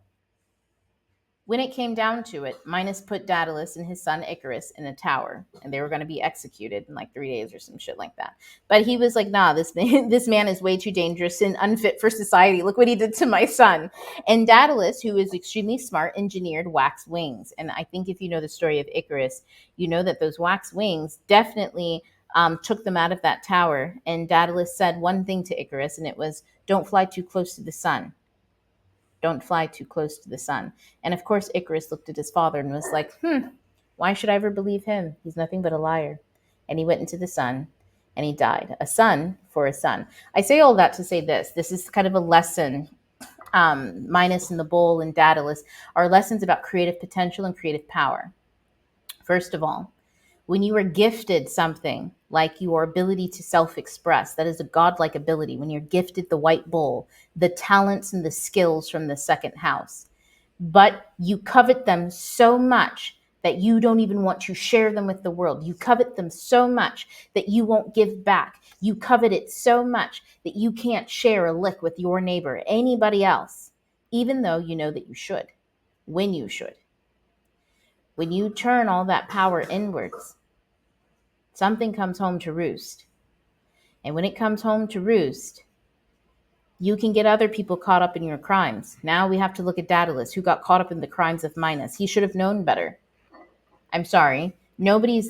when it came down to it, Minos put Daedalus and his son Icarus in a tower, and they were going to be executed in like 3 days or some shit like that. But he was like, nah, this man is way too dangerous and unfit for society. Look what he did to my son. And Daedalus, who is extremely smart, engineered wax wings. And I think if you know the story of Icarus, you know that those wax wings definitely took them out of that tower. And Daedalus said one thing to Icarus, and it was, don't fly too close to the sun. Don't fly too close to the sun. And of course, Icarus looked at his father and was like, why should I ever believe him? He's nothing but a liar. And he went into the sun and he died. A son for a son. I say all that to say this. This is kind of a lesson. Minos and the bull and Daedalus are lessons about creative potential and creative power. First of all, when you are gifted something like your ability to self-express, that is a godlike ability. When you're gifted the white bull, the talents and the skills from the second house, but you covet them so much that you don't even want to share them with the world. You covet them so much that you won't give back. You covet it so much that you can't share a lick with your neighbor, anybody else, even though you know that you should, when you should. When you turn all that power inwards, something comes home to roost. And when it comes home to roost, you can get other people caught up in your crimes. Now we have to look at Daedalus, who got caught up in the crimes of Minos. He should have known better. I'm sorry. Nobody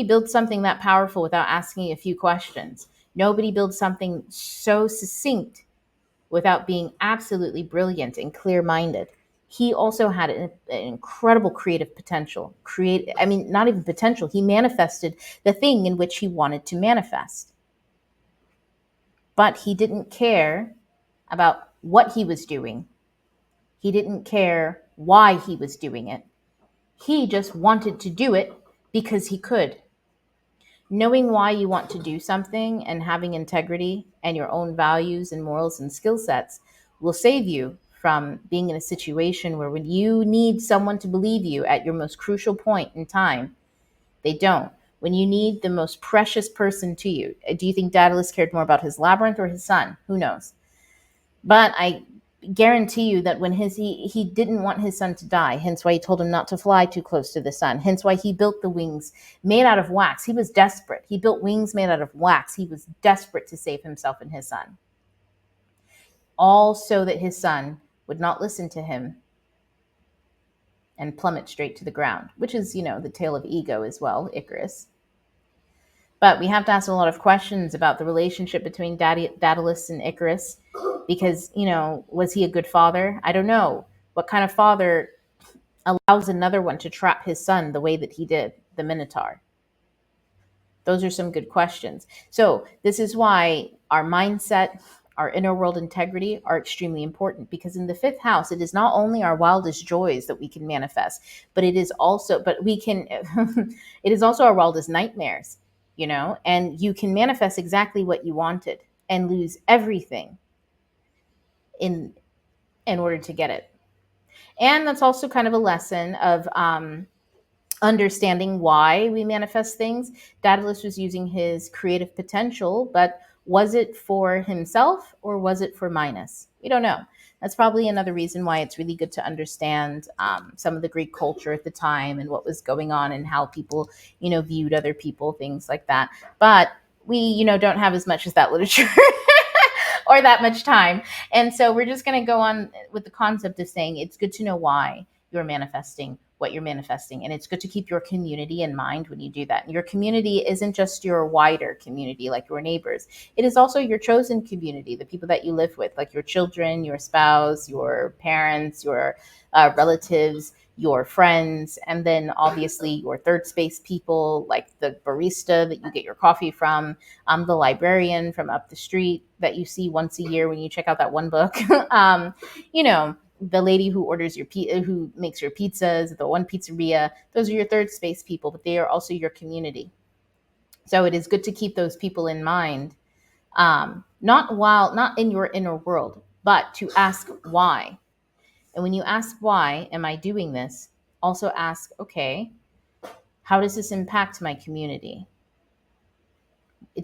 builds something that powerful without asking a few questions. Nobody builds something so succinct without being absolutely brilliant and clear-minded. He also had an incredible creative potential. Not even potential. He manifested the thing in which he wanted to manifest. But he didn't care about what he was doing. He didn't care why he was doing it. He just wanted to do it because he could. Knowing why you want to do something and having integrity and your own values and morals and skill sets will save you from being in a situation where when you need someone to believe you at your most crucial point in time, they don't. When you need the most precious person to you. Do you think Daedalus cared more about his labyrinth or his son? Who knows? But I guarantee you that when he didn't want his son to die, hence why he told him not to fly too close to the sun, hence why he built the wings made out of wax. He was desperate. He built wings made out of wax. He was desperate to save himself and his son. All so that his son would not listen to him and plummet straight to the ground, which is, the tale of ego as well, Icarus. But we have to ask a lot of questions about the relationship between Daedalus and Icarus, because, was he a good father? I don't know. What kind of father allows another one to trap his son the way that he did, the Minotaur? Those are some good questions. So this is why our mindset, our inner world integrity are extremely important, because in the fifth house, it is not only our wildest joys that we can manifest, but it is also, but we can, it is also our wildest nightmares, and you can manifest exactly what you wanted and lose everything in in order to get it. And that's also kind of a lesson of understanding why we manifest things. Daedalus was using his creative potential, but was it for himself or was it for Minos? We don't know. That's probably another reason why it's really good to understand some of the Greek culture at the time and what was going on and how people, viewed other people, things like that. But we, don't have as much as that literature or that much time. And so we're just going to go on with the concept of saying it's good to know why you're manifesting what you're manifesting. And it's good to keep your community in mind when you do that. And your community isn't just your wider community, like your neighbors. It is also your chosen community, the people that you live with, like your children, your spouse, your parents, your relatives, your friends, and then obviously your third space people, like the barista that you get your coffee from, the librarian from up the street that you see once a year when you check out that one book. You know, the lady who orders your who makes your pizzas, the one pizzeria. Those are your third space people, but they are also your community. So it is good to keep those people in mind, not in your inner world, but to ask why. And when you ask why am I doing this, also ask, okay, how does this impact my community?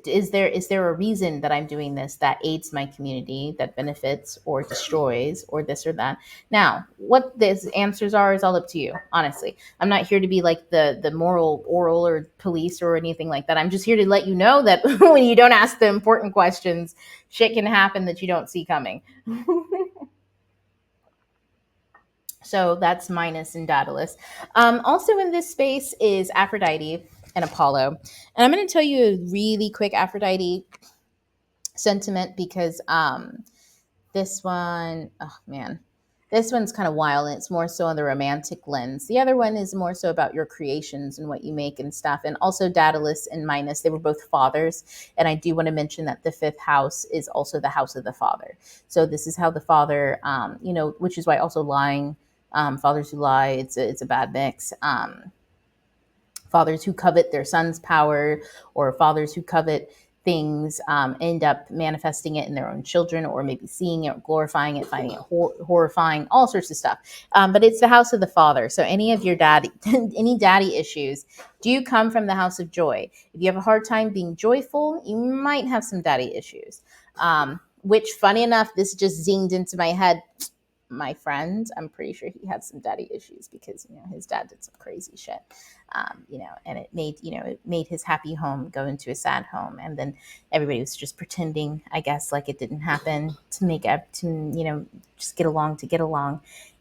Is there a reason that I'm doing this that aids my community, that benefits or destroys or this or that? Now, what these answers are is all up to you. Honestly, I'm not here to be like the moral oral or police or anything like that. I'm just here to let you know that when you don't ask the important questions, shit can happen that you don't see coming. So that's Minos and Daedalus. Also in this space is Aphrodite and Apollo. And I'm going to tell you a really quick Aphrodite sentiment because this one, oh man, this one's kind of wild and it's more so on the romantic lens. The other one is more so about your creations and what you make and stuff. And also Daedalus and Minos, they were both fathers. And I do want to mention that the fifth house is also the house of the father. So this is how the father, which is why also lying, fathers who lie, it's a bad mix. Fathers who covet their son's power or fathers who covet things end up manifesting it in their own children, or maybe seeing it, glorifying it, finding it horrifying, all sorts of stuff. But it's the house of the father. So any of your any daddy issues do come from the house of joy. If you have a hard time being joyful, you might have some daddy issues. Which, funny enough, this just zinged into my head. My friend, I'm pretty sure he had some daddy issues because his dad did some crazy shit, and it made his happy home go into a sad home, and then everybody was just pretending, I guess, like it didn't happen to make up to just get along,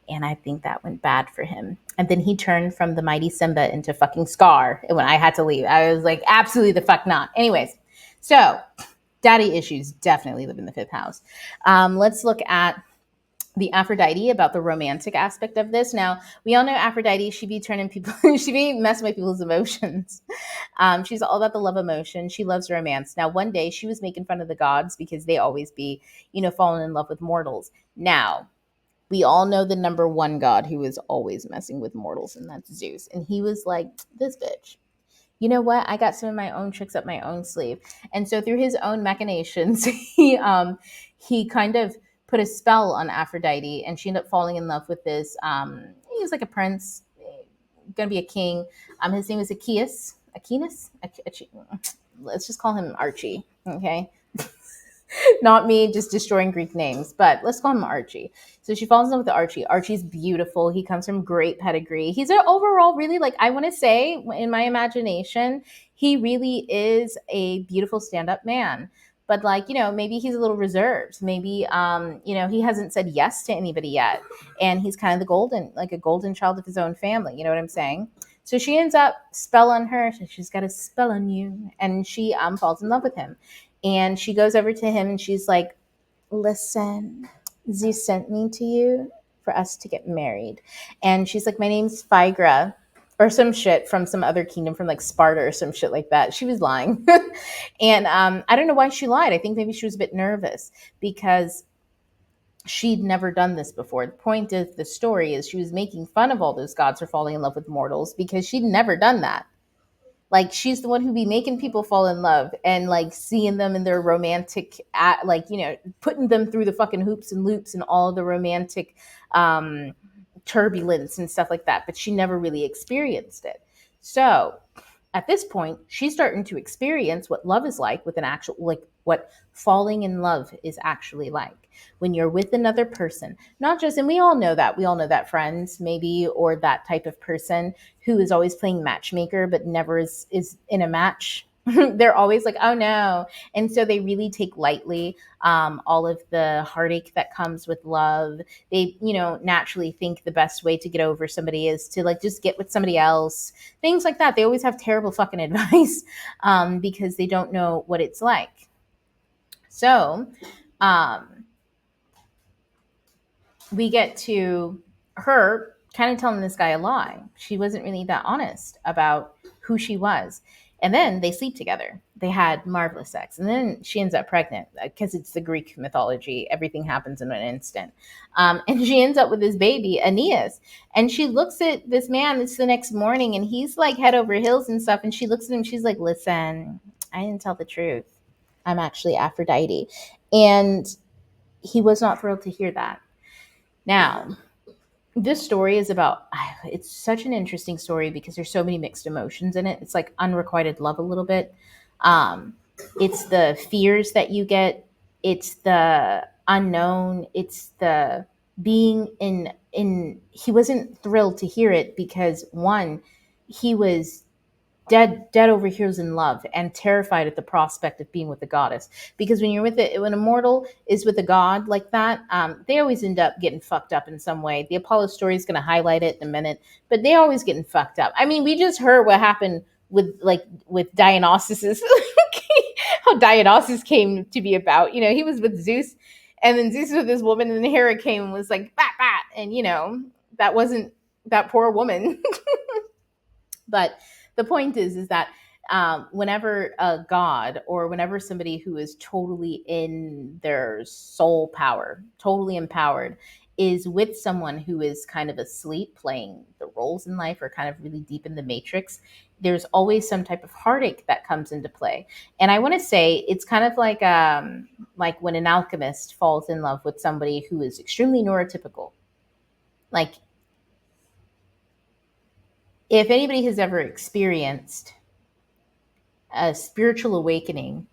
and I think that went bad for him. And then he turned from the mighty Simba into fucking Scar, and when I had to leave, I was like, absolutely the fuck not. Anyways, so daddy issues definitely live in the fifth house. Let's look at the Aphrodite, about the romantic aspect of this. Now, we all know Aphrodite, she be turning people, she be messing with people's emotions. She's all about the love emotion. She loves romance. Now, one day she was making fun of the gods because they always be, falling in love with mortals. Now, we all know the number one god who is always messing with mortals, and that's Zeus. And he was like, this bitch, you know what? I got some of my own tricks up my own sleeve. And so through his own machinations, he kind of put a spell on Aphrodite, and she ended up falling in love with this. He was like a prince, gonna be a king. His name was Aquinas. Let's just call him Archie. Okay. Not me just destroying Greek names, but let's call him Archie. So she falls in love with Archie. Archie's beautiful. He comes from great pedigree. He's an overall really, like, I want to say in my imagination, he really is a beautiful stand-up man. But maybe he's a little reserved. Maybe, he hasn't said yes to anybody yet. And he's kind of a golden child of his own family. You know what I'm saying? So she ends up spell on her. She's got a spell on you. And she falls in love with him. And she goes over to him and she's like, listen, Zeus sent me to you for us to get married. And she's like, my name's Phaedra. or some shit from some other kingdom, from like Sparta or some shit like that. She was lying. And I don't know why she lied. I think maybe she was a bit nervous because she'd never done this before. The point of the story is she was making fun of all those gods for falling in love with mortals because she'd never done that. Like, she's the one who be making people fall in love and like seeing them in their romantic like, you know, putting them through the fucking hoops and loops and all the romantic um turbulence and stuff like that, but she never really experienced it. So at this point, she's starting to experience what love is like with an actual, like what falling in love is actually like when you're with another person. Not just, and we all know that friends maybe, or that type of person who is always playing matchmaker but never is in a match. They're always like, oh no. And so they really take lightly all of the heartache that comes with love. They, you know, naturally think the best way to get over somebody is to like just get with somebody else, things like that. They always have terrible fucking advice because they don't know what it's like. So we get to her kind of telling this guy a lie. She wasn't really that honest about who she was. And then they sleep together. They had marvelous sex. And then she ends up pregnant because it's the Greek mythology. Everything happens in an instant. And she ends up with this baby, Aeneas. And she looks at this man. It's the next morning. And he's like head over heels and stuff. And she looks at him. She's like, listen, I didn't tell the truth. I'm actually Aphrodite. And he was not thrilled to hear that. Now, this story is about, it's such an interesting story because there's so many mixed emotions in it. It's like unrequited love a little bit. It's the fears that you get. It's the unknown. It's the being in he wasn't thrilled to hear it because one, he was dead over heels in love and terrified at the prospect of being with the goddess. Because when you're with it, when a mortal is with a god like that, they always end up getting fucked up in some way. The Apollo story is going to highlight it in a minute, but they always getting fucked up. I mean, we just heard what happened with Dionysus, how Dionysus came to be about. You know, he was with Zeus, and then Zeus was with this woman, and then Hera came and was like bat bat, and you know that wasn't that poor woman. But the point is that whenever a god or whenever somebody who is totally in their soul power, totally empowered, is with someone who is kind of asleep, playing the roles in life or kind of really deep in the matrix, there's always some type of heartache that comes into play. And I want to say it's kind of like when an alchemist falls in love with somebody who is extremely neurotypical. Like, if anybody has ever experienced a spiritual awakening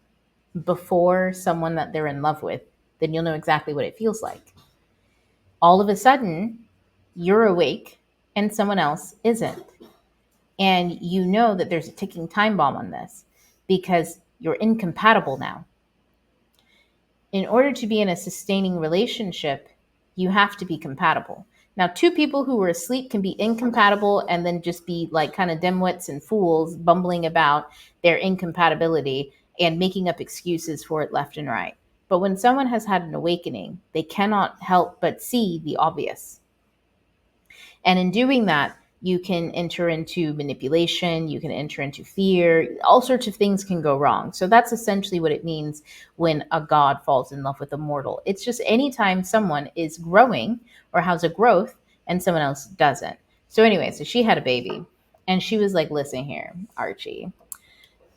before someone that they're in love with, then you'll know exactly what it feels like. All of a sudden, you're awake and someone else isn't. And you know that there's a ticking time bomb on this because you're incompatible now. In order to be in a sustaining relationship, you have to be compatible. Now, two people who were asleep can be incompatible and then just be like kind of dimwits and fools bumbling about their incompatibility and making up excuses for it left and right. But when someone has had an awakening, they cannot help but see the obvious. And in doing that, you can enter into manipulation, you can enter into fear, all sorts of things can go wrong. So that's essentially what it means when a god falls in love with a mortal. It's just anytime someone is growing or has a growth and someone else doesn't. So anyway, so she had a baby and she was like, listen here, Archie,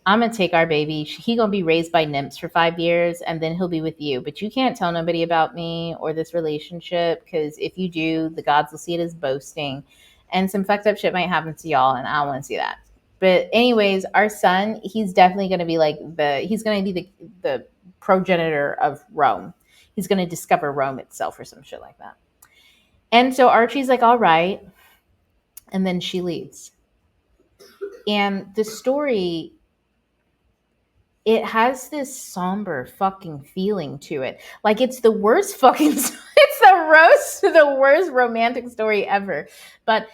I'm gonna take our baby. He gonna be raised by nymphs for 5 years, and then he'll be with you. But you can't tell nobody about me or this relationship, because if you do, the gods will see it as boasting, and some fucked up shit might happen to y'all, and I don't want to see that. But anyways, our son, he's definitely gonna be like he's gonna be the progenitor of Rome. He's gonna discover Rome itself or some shit like that. And so Archie's like, all right, and then she leaves. And the story, it has this somber fucking feeling to it. Like it's the worst fucking, it's the worst romantic story ever. But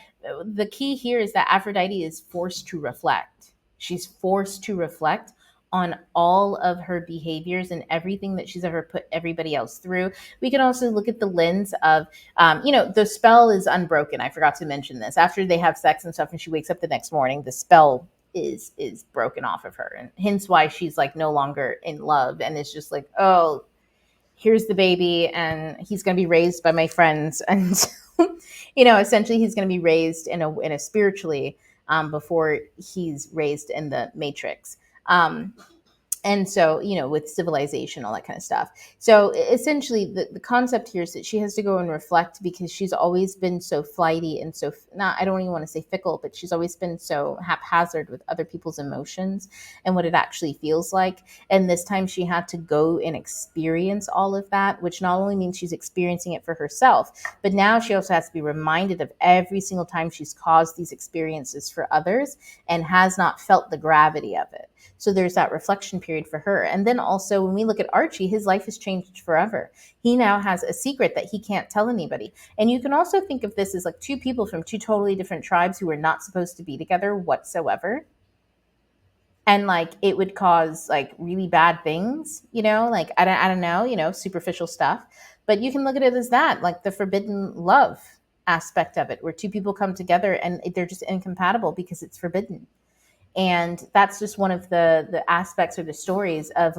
the key here is that Aphrodite is forced to reflect. She's forced to reflect on all of her behaviors and everything that she's ever put everybody else through. We can also look at the lens of, the spell is unbroken. I forgot to mention this. After they have sex and stuff, and she wakes up the next morning, the spell is broken off of her, and hence why she's like no longer in love, and it's just like, oh, here's the baby, and he's going to be raised by my friends, and essentially he's going to be raised in a spiritually, before he's raised in the matrix. And so, with civilization, all that kind of stuff. So essentially the concept here is that she has to go and reflect, because she's always been so flighty and so, not, I don't even want to say fickle, but she's always been so haphazard with other people's emotions and what it actually feels like. And this time she had to go and experience all of that, which not only means she's experiencing it for herself, but now she also has to be reminded of every single time she's caused these experiences for others and has not felt the gravity of it. So there's that reflection period for her. And then also when we look at Archie, his life has changed forever. He now has a secret that he can't tell anybody. And you can also think of this as like two people from two totally different tribes who are not supposed to be together whatsoever. And like it would cause like really bad things, like I don't know, superficial stuff. But you can look at it as that, like the forbidden love aspect of it, where two people come together and they're just incompatible because it's forbidden. And that's just one of the aspects or the stories of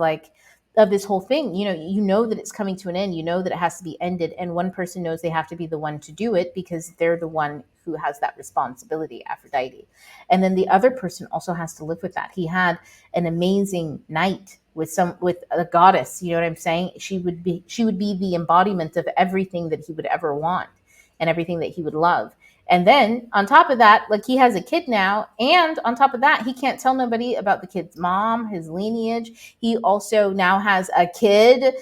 this whole thing. You know that it's coming to an end, that it has to be ended, and one person knows they have to be the one to do it because they're the one who has that responsibility, Aphrodite. And then the other person also has to live with that. He had an amazing night with a goddess, you know what I'm saying? She would be the embodiment of everything that he would ever want and everything that he would love. And then on top of that, like he has a kid now. And on top of that, he can't tell nobody about the kid's mom, his lineage. He also now has a kid,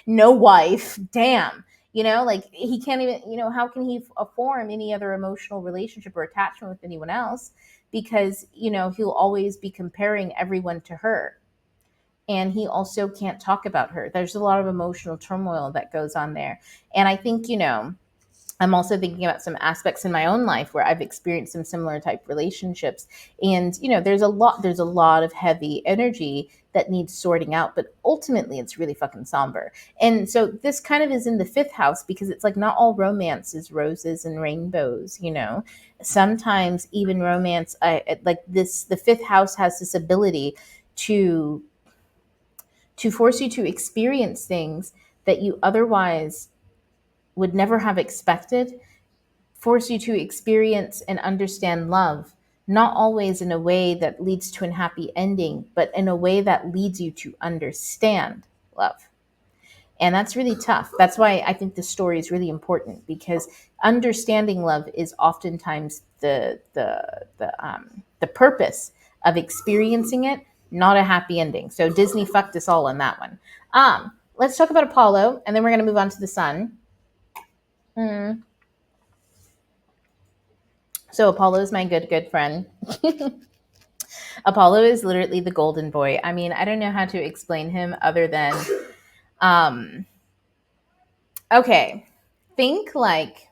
no wife. Damn. Like he can't even, how can he form any other emotional relationship or attachment with anyone else? Because, he'll always be comparing everyone to her. And he also can't talk about her. There's a lot of emotional turmoil that goes on there. And I think, I'm also thinking about some aspects in my own life where I've experienced some similar type relationships. And, there's a lot of heavy energy that needs sorting out, but ultimately it's really fucking somber. And so this kind of is in the fifth house because it's like not all romance is roses and rainbows, Sometimes even romance, the fifth house has this ability to force you to experience things that you otherwise would never have expected, force you to experience and understand love, not always in a way that leads to a happy ending, but in a way that leads you to understand love. And that's really tough. That's why I think the story is really important, because understanding love is oftentimes the purpose of experiencing it, not a happy ending. So Disney fucked us all on that one. Let's talk about Apollo, and then we're going to move on to the sun. So Apollo is my good friend. Apollo is literally the golden boy. I mean, I don't know how to explain him other than, okay, think like,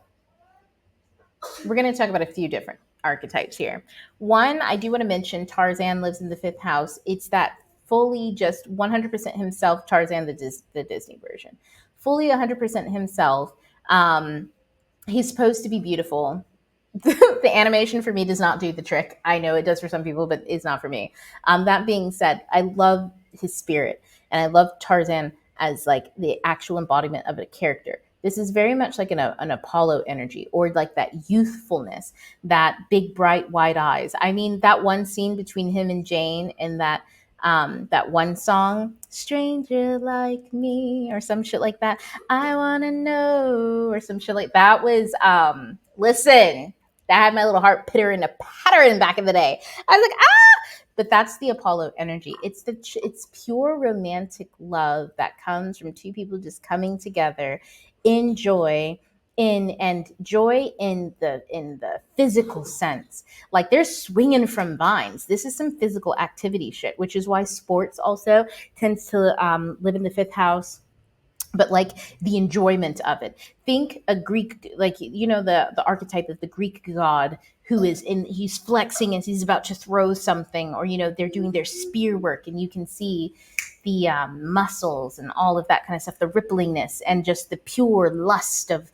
we're going to talk about a few different archetypes here. One, I do want to mention Tarzan lives in the fifth house. It's that fully just 100% himself, Tarzan, the Disney version. Fully 100% himself. He's supposed to be beautiful. The animation for me does not do the trick. I know it does for some people, but it's not for me. That being said, I love his spirit, and I love Tarzan as like the actual embodiment of a character. This is very much like an Apollo energy, or like that youthfulness, that big bright wide eyes. I mean, that one scene between him and Jane in that one song, "Stranger Like Me" or some shit like that. I wanna know, or some shit like that was listen. That had my little heart pittering a pattern back in the day. I was like, ah! But that's the Apollo energy. It's pure romantic love that comes from two people just coming together in joy, and joy in the physical sense. Like they're swinging from vines. This is some physical activity shit, which is why sports also tends to live in the fifth house. but like the enjoyment of it. Think a Greek, like, the archetype of the Greek god who is in, he's flexing as he's about to throw something, or they're doing their spear work, and you can see the muscles and all of that kind of stuff, the ripplingness and just the pure lust of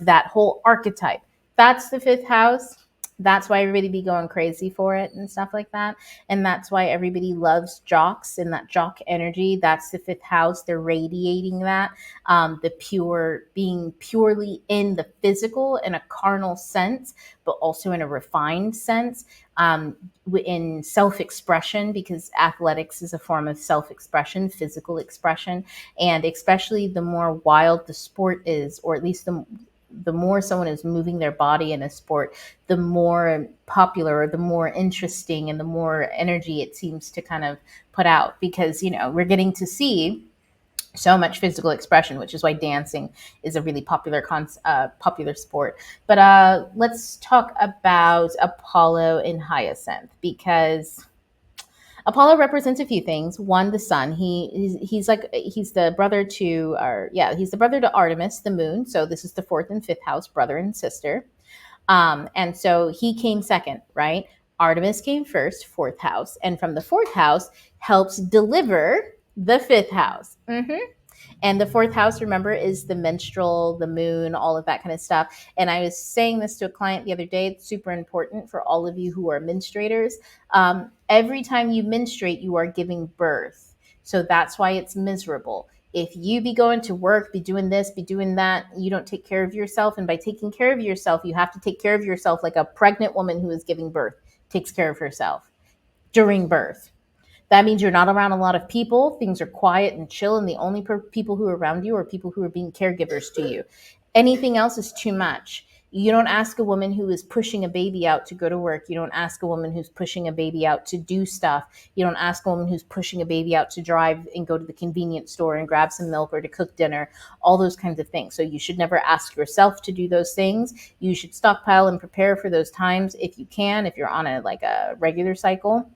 that whole archetype. That's the fifth house. That's why everybody be going crazy for it and stuff like that. And that's why everybody loves jocks and that jock energy. That's the fifth house. They're radiating that. The pure, being purely in the physical in a carnal sense, but also in a refined sense, in self-expression, because athletics is a form of self-expression, physical expression. And especially the more wild the sport is, or at least the more someone is moving their body in a sport, the more popular, the more interesting, and the more energy it seems to kind of put out, because we're getting to see so much physical expression, which is why dancing is a really popular sport. But let's talk about Apollo in Hyacinth, because Apollo represents a few things. One, the sun. He's the brother to, or yeah, he's the brother to Artemis, the moon. So this is the fourth and fifth house, brother and sister. And so he came second, right? Artemis came first, fourth house, and from the fourth house helps deliver the fifth house. And the fourth house, remember, is the menstrual, the moon, all of that kind of stuff. And I was saying this to a client the other day. It's super important for all of you who are menstruators. Every time you menstruate, you are giving birth. So that's why it's miserable. If you be going to work, be doing this, be doing that, you don't take care of yourself. And by taking care of yourself, you have to take care of yourself like a pregnant woman who is giving birth takes care of herself during birth. That means you're not around a lot of people. Things are quiet and chill, and the only people who are around you are people who are being caregivers to you. Anything else is too much. You don't ask a woman who is pushing a baby out to go to work. You don't ask a woman who's pushing a baby out to do stuff. You don't ask a woman who's pushing a baby out to drive and go to the convenience store and grab some milk or to cook dinner, all those kinds of things. So you should never ask yourself to do those things. You should stockpile and prepare for those times if you can, if you're on a regular cycle.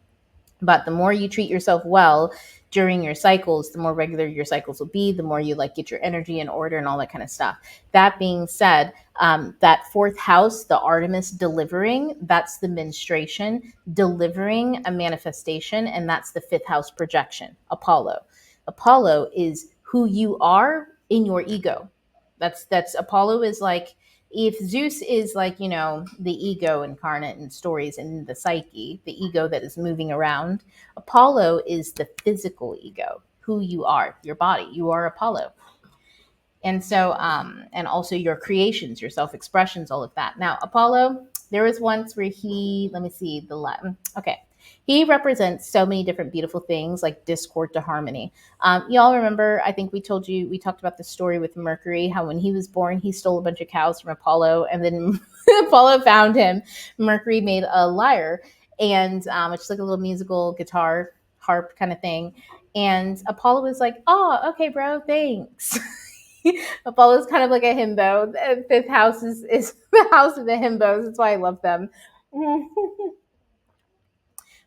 But the more you treat yourself well during your cycles, the more regular your cycles will be, the more you get your energy in order and all that kind of stuff. That being said, that fourth house, the Artemis delivering, that's the menstruation, delivering a manifestation, and that's the fifth house projection, Apollo. Apollo is who you are in your ego. That's Apollo is like, if Zeus is the ego incarnate in stories in the psyche, the ego that is moving around, Apollo is the physical ego, who you are, your body. You are Apollo. And so, and also your creations, your self expressions, all of that. Now, Apollo, there was once where let me see the Latin. Okay. He represents so many different beautiful things like discord to harmony. Y'all remember, I think we talked about the story with Mercury, how when he was born, he stole a bunch of cows from Apollo, and then Apollo found him. Mercury made a lyre, and it's like a little musical guitar harp kind of thing. And Apollo was like, oh, okay, bro, thanks. Apollo's kind of like a himbo. The fifth house is the house of the himbos. That's why I love them.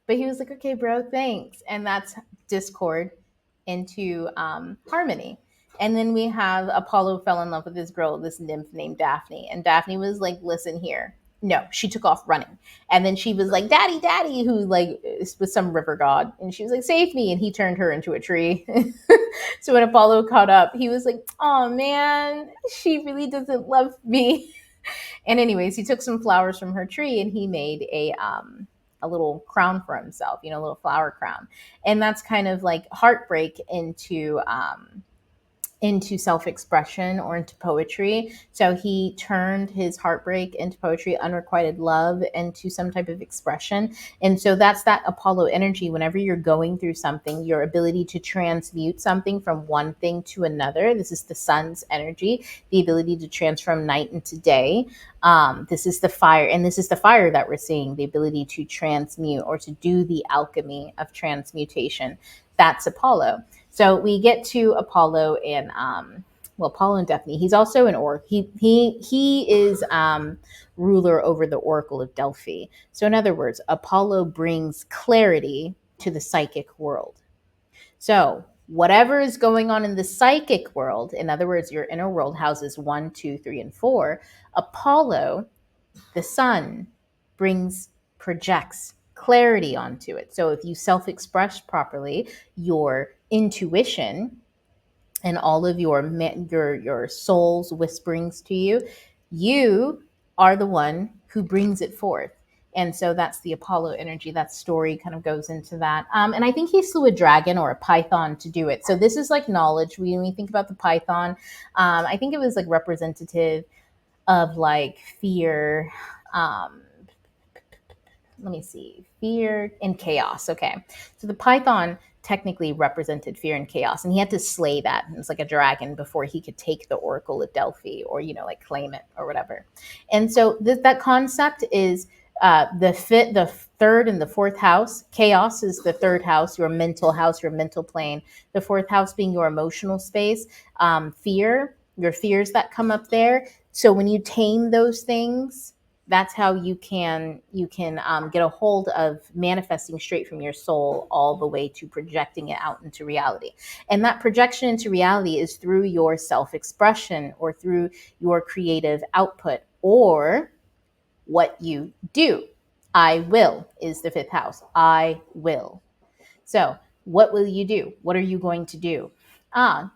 But he was like, okay, bro, thanks. And that's discord into harmony. And then we have Apollo fell in love with this girl, this nymph named Daphne. And Daphne was like, listen here. No, she took off running. And then she was like, daddy, daddy, who was some river god. And she was like, save me. And he turned her into a tree. So when Apollo caught up, he was like, oh man, she really doesn't love me. And anyways, he took some flowers from her tree and he made a little crown for himself, a little flower crown. And that's kind of like heartbreak into self-expression or into poetry. So he turned his heartbreak into poetry, unrequited love into some type of expression. And so that's that Apollo energy. Whenever you're going through something, your ability to transmute something from one thing to another. This is the sun's energy, the ability to transform night into day. This is the fire, and this is the fire that we're seeing, the ability to transmute or to do the alchemy of transmutation. That's Apollo. So we get to Apollo and Apollo and Daphne. He's also an he is ruler over the Oracle of Delphi. So in other words, Apollo brings clarity to the psychic world. So Whatever is going on in the psychic world, in other words, your inner world, houses 1, 2, 3, and 4, Apollo, the sun, projects clarity onto it. So if you self-express properly, your intuition and all of your soul's whisperings to you, you are the one who brings it forth. And so that's the Apollo energy. That story kind of goes into that. And I think he slew a dragon or a python to do it. So this is like knowledge. When we think about the python, I think it was like representative of like fear. Let me see, fear and chaos. Okay. So the python technically represented fear and chaos, and he had to slay that. It was like a dragon before he could take the Oracle of Delphi or, like claim it or whatever. And so that concept is the third and the fourth house. Chaos is the third house, your mental house, your mental plane. The fourth house being your emotional space. Fear, your fears that come up there. So when you tame those things, that's how you can get a hold of manifesting straight from your soul all the way to projecting it out into reality. And that projection into reality is through your self-expression or through your creative output or what you do. I will is the fifth house. I will. So what will you do? What are you going to do?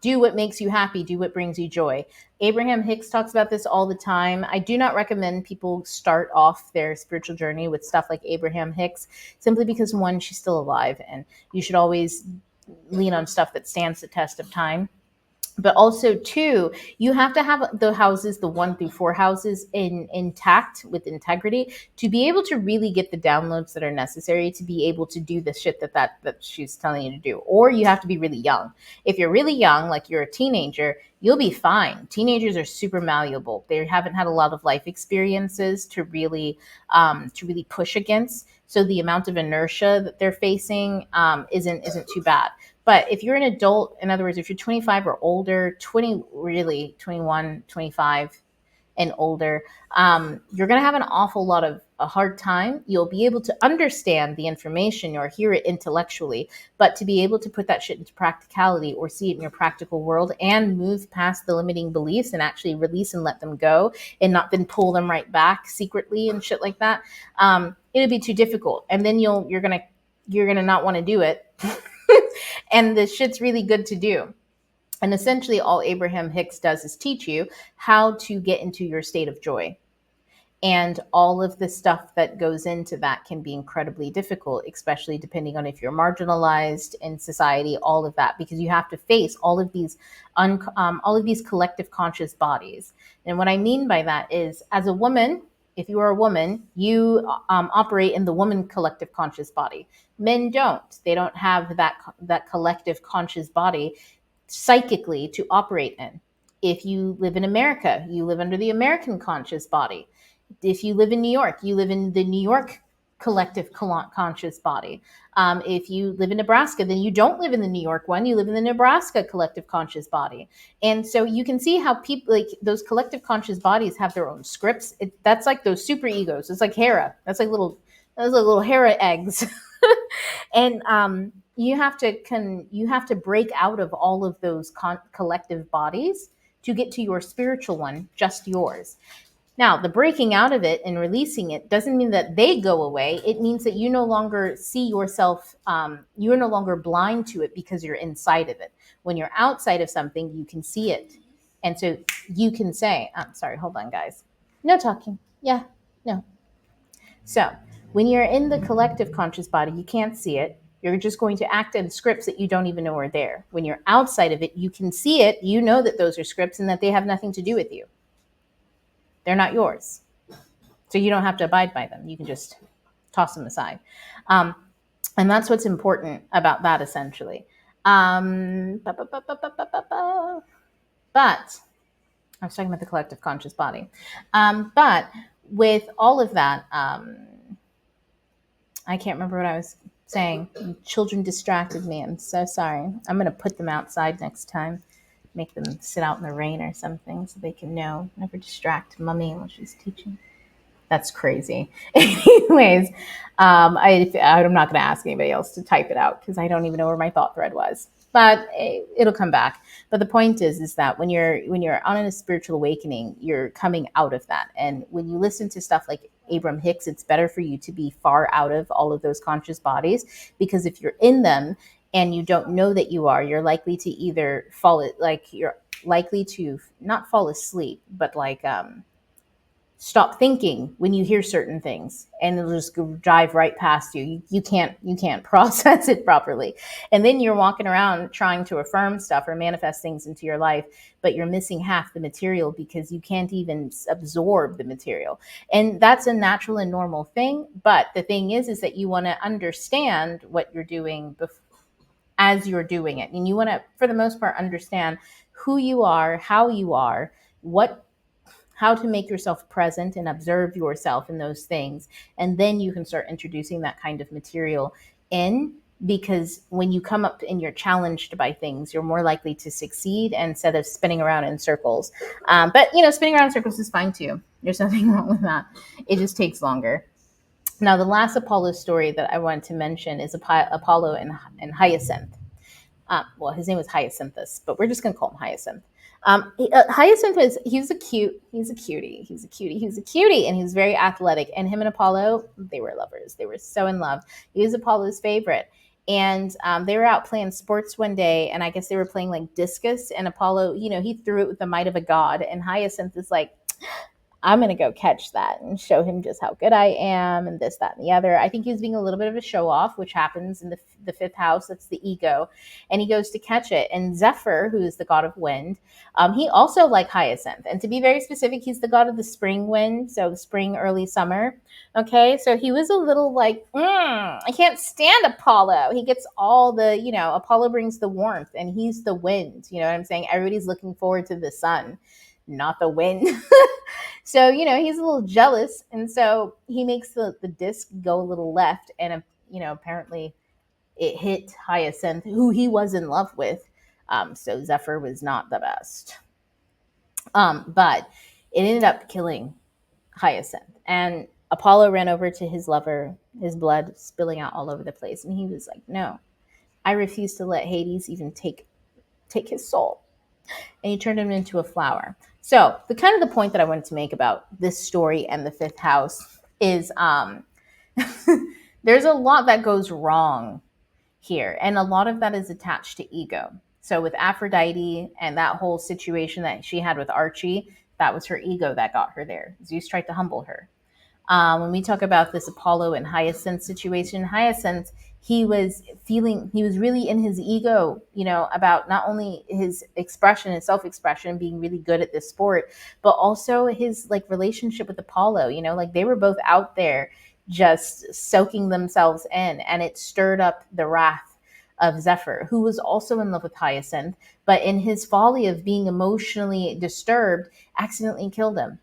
Do what makes you happy. Do what brings you joy. Abraham Hicks talks about this all the time. I do not recommend people start off their spiritual journey with stuff like Abraham Hicks, simply because, one, she's still alive, and you should always lean on stuff that stands the test of time. But also, two, you have to have the houses, the 1 through 4 houses, intact with integrity to be able to really get the downloads that are necessary to be able to do the shit that she's telling you to do. Or you have to be really young. If you're really young, like you're a teenager, you'll be fine. Teenagers are super malleable. They haven't had a lot of life experiences to really push against. So the amount of inertia that they're facing isn't too bad. But if you're an adult, in other words, if you're 25 or older, 21, 25 and older, you're going to have an awful lot of a hard time. You'll be able to understand the information or hear it intellectually, but to be able to put that shit into practicality or see it in your practical world and move past the limiting beliefs and actually release and let them go and not then pull them right back secretly and shit like that, it'll be too difficult. And then you're gonna not want to do it. And the shit's really good to do. And essentially all Abraham Hicks does is teach you how to get into your state of joy. And all of the stuff that goes into that can be incredibly difficult, especially depending on if you're marginalized in society, all of that, because you have to face all of these collective conscious bodies. And what I mean by that is, as a woman, if you are a woman, you operate in the woman collective conscious body. Men don't. They don't have that collective conscious body psychically to operate in. If you live in America, you live under the American conscious body. If you live in New York, you live in the New York collective conscious body. If you live in Nebraska, then you don't live in the New York one, you live in the Nebraska collective conscious body. And so you can see how people, like those collective conscious bodies, have their own scripts. That's like those super egos. It's like Hera. Those are like little Hera eggs. And you have to break out of all of those collective bodies to get to your spiritual one, just yours. Now, the breaking out of it and releasing it doesn't mean that they go away. It means that you no longer see yourself, you're no longer blind to it because you're inside of it. When you're outside of something, you can see it. And so you can say, I'm sorry, hold on, guys. No talking. Yeah, no. So when you're in the collective conscious body, you can't see it. You're just going to act in scripts that you don't even know are there. When you're outside of it, you can see it. You know that those are scripts and that they have nothing to do with you. They're not yours. So you don't have to abide by them. You can just toss them aside. And that's what's important about that, essentially. But I was talking about the collective conscious body. But with all of that, I can't remember what I was saying. Children distracted me. I'm so sorry. I'm going to put them outside next time. Make them sit out in the rain or something so they can know. Never distract mommy while she's teaching. That's crazy. Anyways, I'm not going to ask anybody else to type it out because I don't even know where my thought thread was. but it'll come back. But the point is that when you're on a spiritual awakening, you're coming out of that. And when you listen to stuff like Abram Hicks, it's better for you to be far out of all of those conscious bodies, because if you're in them and you don't know that you are, you're likely to either you're likely to not fall asleep, but stop thinking when you hear certain things, and it'll just go drive right past you. You can't process it properly, and then you're walking around trying to affirm stuff or manifest things into your life, but you're missing half the material because you can't even absorb the material. And that's a natural and normal thing, but the thing is that you want to understand what you're doing as you're doing it, and you want to, for the most part, understand who you are, what how to make yourself present and observe yourself in those things. And then you can start introducing that kind of material in, because when you come up and you're challenged by things, you're more likely to succeed instead of spinning around in circles. But, spinning around in circles is fine too. There's nothing wrong with that. It just takes longer. Now, the last Apollo story that I wanted to mention is Apollo and Hyacinth. Well, his name was Hyacinthus, but we're just going to call him Hyacinth. Hyacinth he's a cutie, and he was very athletic. And him and Apollo, they were lovers. They were so in love. He was Apollo's favorite. And they were out playing sports one day, and I guess they were playing like discus. And Apollo, he threw it with the might of a god. And Hyacinth is like, I'm going to go catch that and show him just how good I am and this, that, and the other. I think he was being a little bit of a show off, which happens in the fifth house. That's the ego. And he goes to catch it. And Zephyr, who is the god of wind, he also like Hyacinth. And to be very specific, he's the god of the spring wind. So the spring, early summer. Okay. So he was a little like, I can't stand Apollo. He gets all the, Apollo brings the warmth and he's the wind. You know what I'm saying? Everybody's looking forward to the sun, not the wind. So, he's a little jealous. And so he makes the disc go a little left. And, apparently it hit Hyacinth, who he was in love with. So Zephyr was not the best. But it ended up killing Hyacinth. And Apollo ran over to his lover, his blood spilling out all over the place. And he was like, no, I refuse to let Hades even take his soul. And he turned him into a flower. So the point that I wanted to make about this story and the fifth house is there's a lot that goes wrong here. And a lot of that is attached to ego. So with Aphrodite and that whole situation that she had with Archie, that was her ego that got her there. Zeus tried to humble her. When we talk about this Apollo and Hyacinth situation, Hyacinth, he was really in his ego, about not only his expression and self-expression, being really good at this sport, but also his relationship with Apollo, they were both out there just soaking themselves in, and it stirred up the wrath of Zephyr, who was also in love with Hyacinth, but in his folly of being emotionally disturbed, accidentally killed him.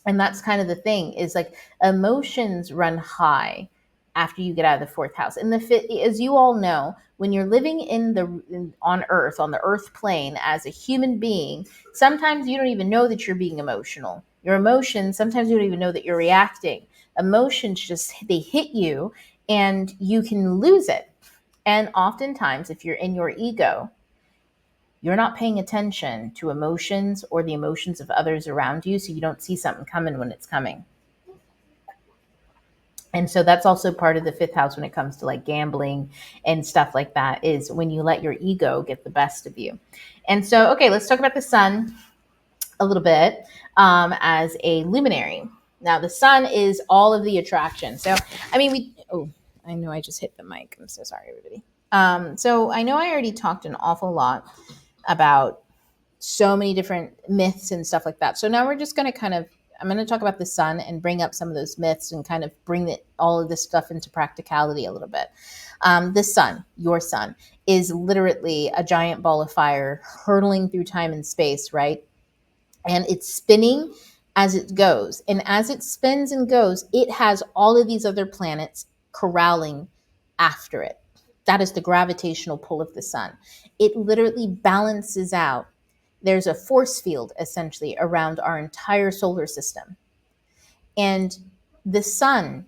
And that's kind of the thing, is emotions run high after you get out of the fourth house. And as you all know, when you're living on Earth, on the Earth plane as a human being, sometimes you don't even know that you're being emotional. Your emotions, sometimes you don't even know that you're reacting. Emotions they hit you and you can lose it. And oftentimes, if you're in your ego, you're not paying attention to emotions or the emotions of others around you, so you don't see something coming when it's coming. And so that's also part of the fifth house when it comes to gambling and stuff like that, is when you let your ego get the best of you. And so, okay, let's talk about the sun a little bit as a luminary. Now, the sun is all of the attraction. So, I know I just hit the mic. I'm so sorry, everybody. So I know I already talked an awful lot about so many different myths and stuff like that. So now we're just going to I'm going to talk about the sun and bring up some of those myths and kind of bring all of this stuff into practicality a little bit. The sun, your sun, is literally a giant ball of fire hurtling through time and space, right? And it's spinning as it goes. And as it spins and goes, it has all of these other planets corralling after it. That is the gravitational pull of the sun. It literally balances out. There's a force field essentially around our entire solar system. And the sun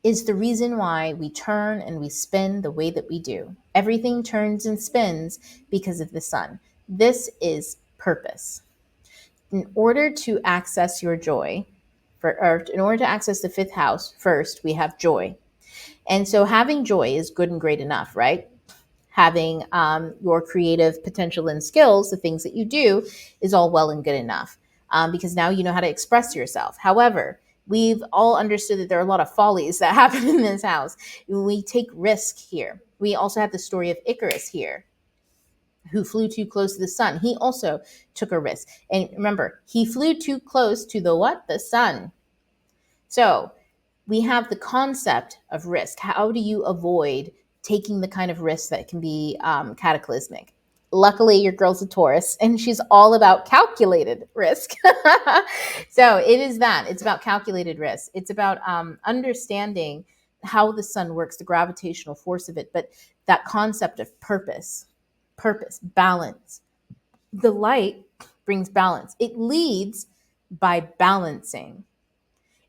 is the reason why we turn and we spin the way that we do. Everything turns and spins because of the sun. This is purpose. In order to access your joy, or in order to access the fifth house, first we have joy. And so having joy is good and great enough, right? Having your creative potential and skills, the things that you do, is all well and good enough, because now you know how to express yourself. However, we've all understood that there are a lot of follies that happen in this house. We take risk here. We also have the story of Icarus here, who flew too close to the sun. He also took a risk. And remember, he flew too close to the what? The sun. So we have the concept of risk. How do you avoid taking the kind of risk that can be cataclysmic? Luckily, your girl's a Taurus, and she's all about calculated risk. So it is that. It's about calculated risk. It's about understanding how the sun works, the gravitational force of it, but that concept of purpose, balance. The light brings balance. It leads by balancing.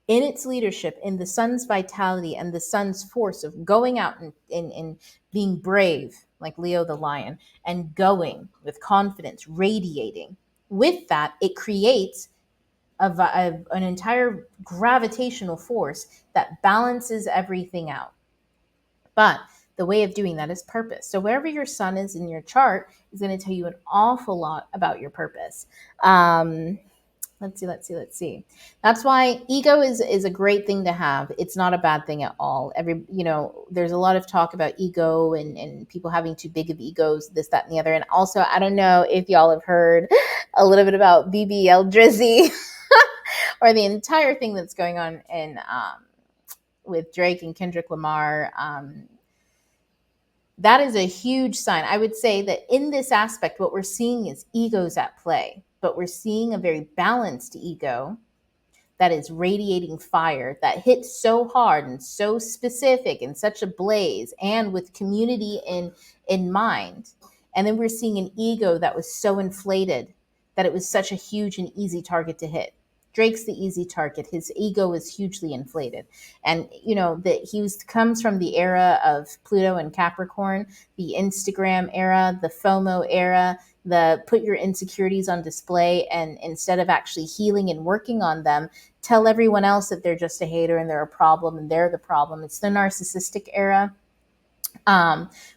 In its leadership, in the sun's vitality and the sun's force of going out and being brave, like Leo the lion, and going with confidence, radiating. With that, it creates an entire gravitational force that balances everything out. But the way of doing that is purpose. So wherever your sun is in your chart is going to tell you an awful lot about your purpose. Let's see. That's why ego is a great thing to have. It's not a bad thing at all. There's a lot of talk about ego and people having too big of egos, this, that, and the other. And also, I don't know if y'all have heard a little bit about BBL Drizzy or the entire thing that's going on in with Drake and Kendrick Lamar. That is a huge sign. I would say that in this aspect, what we're seeing is egos at play, but we're seeing a very balanced ego that is radiating fire, that hits so hard and so specific and such a blaze, and with community in mind. And then we're seeing an ego that was so inflated that it was such a huge and easy target to hit. Drake's the easy target. His ego is hugely inflated. And, that comes from the era of Pluto and Capricorn, the Instagram era, the FOMO era, the put your insecurities on display, and instead of actually healing and working on them, tell everyone else that they're just a hater and they're a problem and they're the problem. It's the narcissistic era,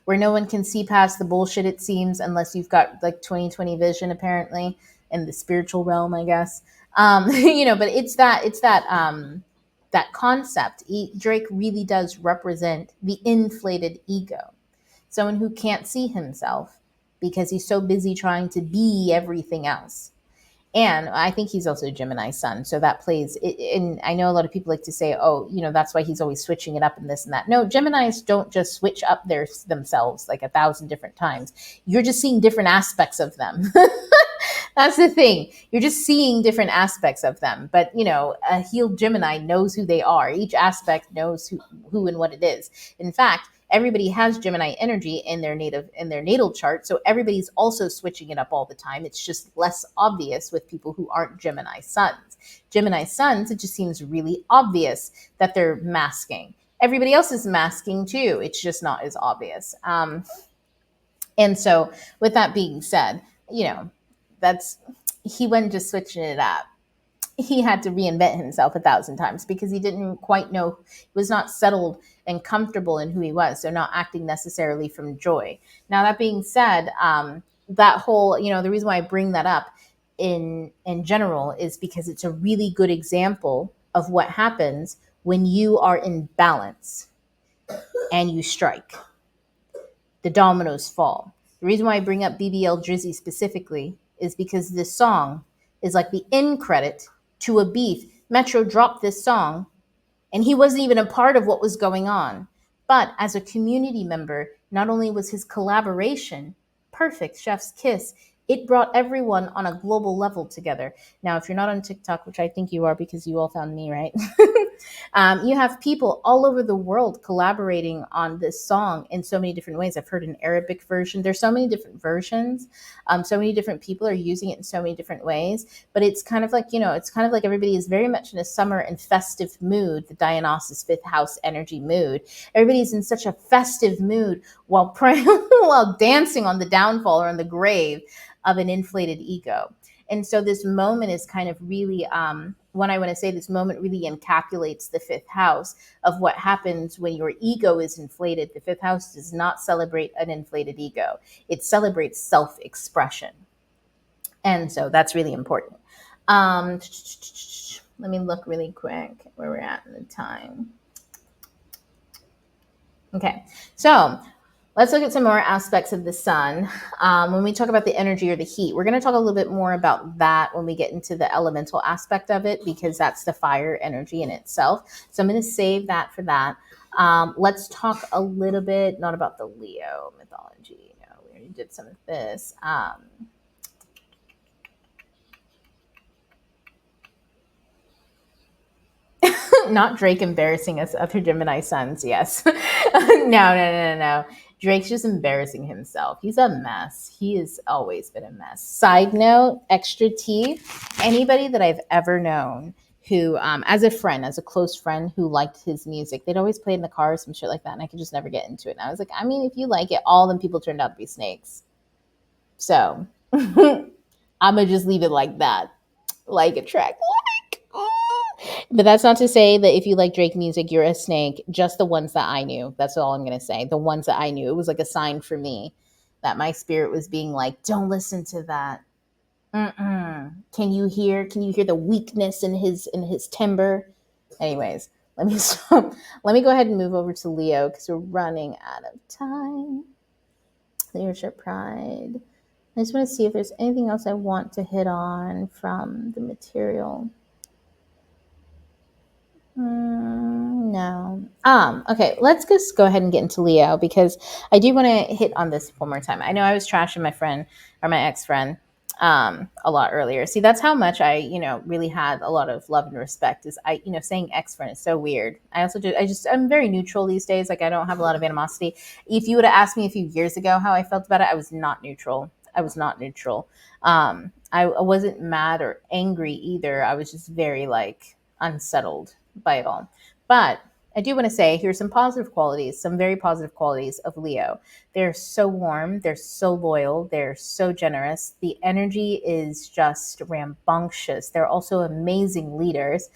where no one can see past the bullshit, it seems, unless you've got like 20/20 vision, apparently, in the spiritual realm, I guess. But it's that concept. Drake really does represent the inflated ego, someone who can't see himself because he's so busy trying to be everything else. And I think he's also Gemini's sun. So that plays, and I know a lot of people like to say, oh, that's why he's always switching it up and this and that. No, Geminis don't just switch up themselves like 1,000 different times. You're just seeing different aspects of them. That's the thing. You're just seeing different aspects of them. But, a healed Gemini knows who they are. Each aspect knows who and what it is. In fact, everybody has Gemini energy in their natal chart. So everybody's also switching it up all the time. It's just less obvious with people who aren't Gemini suns. Gemini suns, it just seems really obvious that they're masking. Everybody else is masking too. It's just not as obvious. And so with that being said, he wasn't just switching it up. He had to reinvent himself 1,000 times because he didn't quite know, he was not settled and comfortable in who he was. So not acting necessarily from joy. Now, that being said, that whole, the reason why I bring that up in general is because it's a really good example of what happens when you are in balance and you strike. The dominoes fall. The reason why I bring up BBL Drizzy specifically is because this song is like the end credit to a beef. Metro dropped this song and he wasn't even a part of what was going on. But as a community member, not only was his collaboration perfect, chef's kiss, It brought everyone on a global level together. Now, if you're not on TikTok, which I think you are because you all found me, right? You have people all over the world collaborating on this song in so many different ways. I've heard an Arabic version. There's so many different versions. So many different people are using it in so many different ways. But it's kind of like, it's kind of like everybody is very much in a summer and festive mood, the Dionysus fifth house energy mood. Everybody's in such a festive mood while praying, while dancing on the downfall or on the grave of an inflated ego. And so this moment is kind of really, when I want to say this moment really encapsulates the fifth house of what happens when your ego is inflated. The fifth house does not celebrate an inflated ego. It celebrates self-expression. And so that's really important. Let me look really quick where we're at in the time. Okay, so let's look at some more aspects of the sun. When we talk about the energy or the heat, we're going to talk a little bit more about that when we get into the elemental aspect of it, because that's the fire energy in itself. So I'm going to save that for that. Let's talk a little bit, not about the Leo mythology. No, we already did some of this. Not Drake embarrassing us other Gemini suns. Yes. No. Drake's just embarrassing himself. He's a mess. He has always been a mess. Side note, extra tea. Anybody that I've ever known who, as a friend, as a close friend who liked his music, they'd always play in the car or some shit like that. And I could just never get into it. And I was like, I mean, if you like it, all them people turned out to be snakes. So I'm going to just leave it like that. Like a track. But that's not to say that if you like Drake music, you're a snake. Just the ones that I knew. That's all I'm going to say. The ones that I knew. It was like a sign for me that my spirit was being like, don't listen to that. Mm-mm. Can you hear the weakness in his timbre? Anyways, let me stop. Let me go ahead and move over to Leo because we're running out of time. Leadership pride. I just want to see if there's anything else I want to hit on from the material. No. Okay, let's just go ahead and get into Leo because I do want to hit on this one more time. I know I was trashing my friend or my ex-friend a lot earlier. See, that's how much I, really had a lot of love and respect. Is I, saying ex-friend is so weird. I'm very neutral these days. Like I don't have a lot of animosity. If you would have asked me a few years ago how I felt about it, I was not neutral. I wasn't mad or angry either. I was just very unsettled by it all. But I do want to say here's some positive qualities, some very positive qualities of Leo. They're so warm, they're so loyal, they're so generous. The energy is just rambunctious. They're also amazing leaders.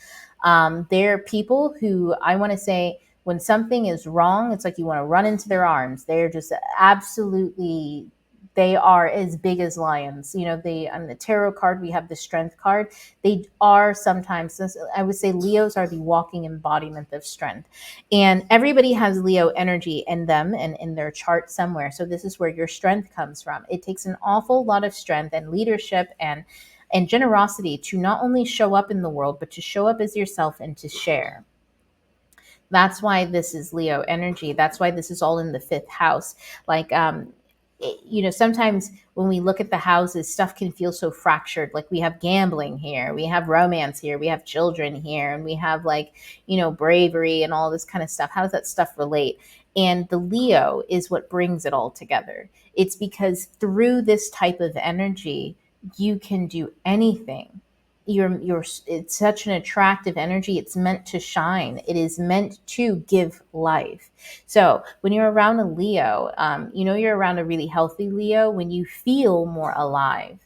They're people who I want to say when something is wrong, it's like you want to run into their arms. They're just absolutely, they are as big as lions. On the tarot card, we have the strength card. They are sometimes, I would say Leos are the walking embodiment of strength. And everybody has Leo energy in them and in their chart somewhere. So this is where your strength comes from. It takes an awful lot of strength and leadership and generosity to not only show up in the world, but to show up as yourself and to share. That's why this is Leo energy. That's why this is all in the fifth house. Sometimes when we look at the houses, stuff can feel so fractured. Like we have gambling here, we have romance here, we have children here, and we have bravery and all this kind of stuff. How does that stuff relate? And the Leo is what brings it all together. It's because through this type of energy, you can do anything. It's such an attractive energy. It's meant to shine. It is meant to give life. So when you're around a Leo, you're around a really healthy Leo when you feel more alive.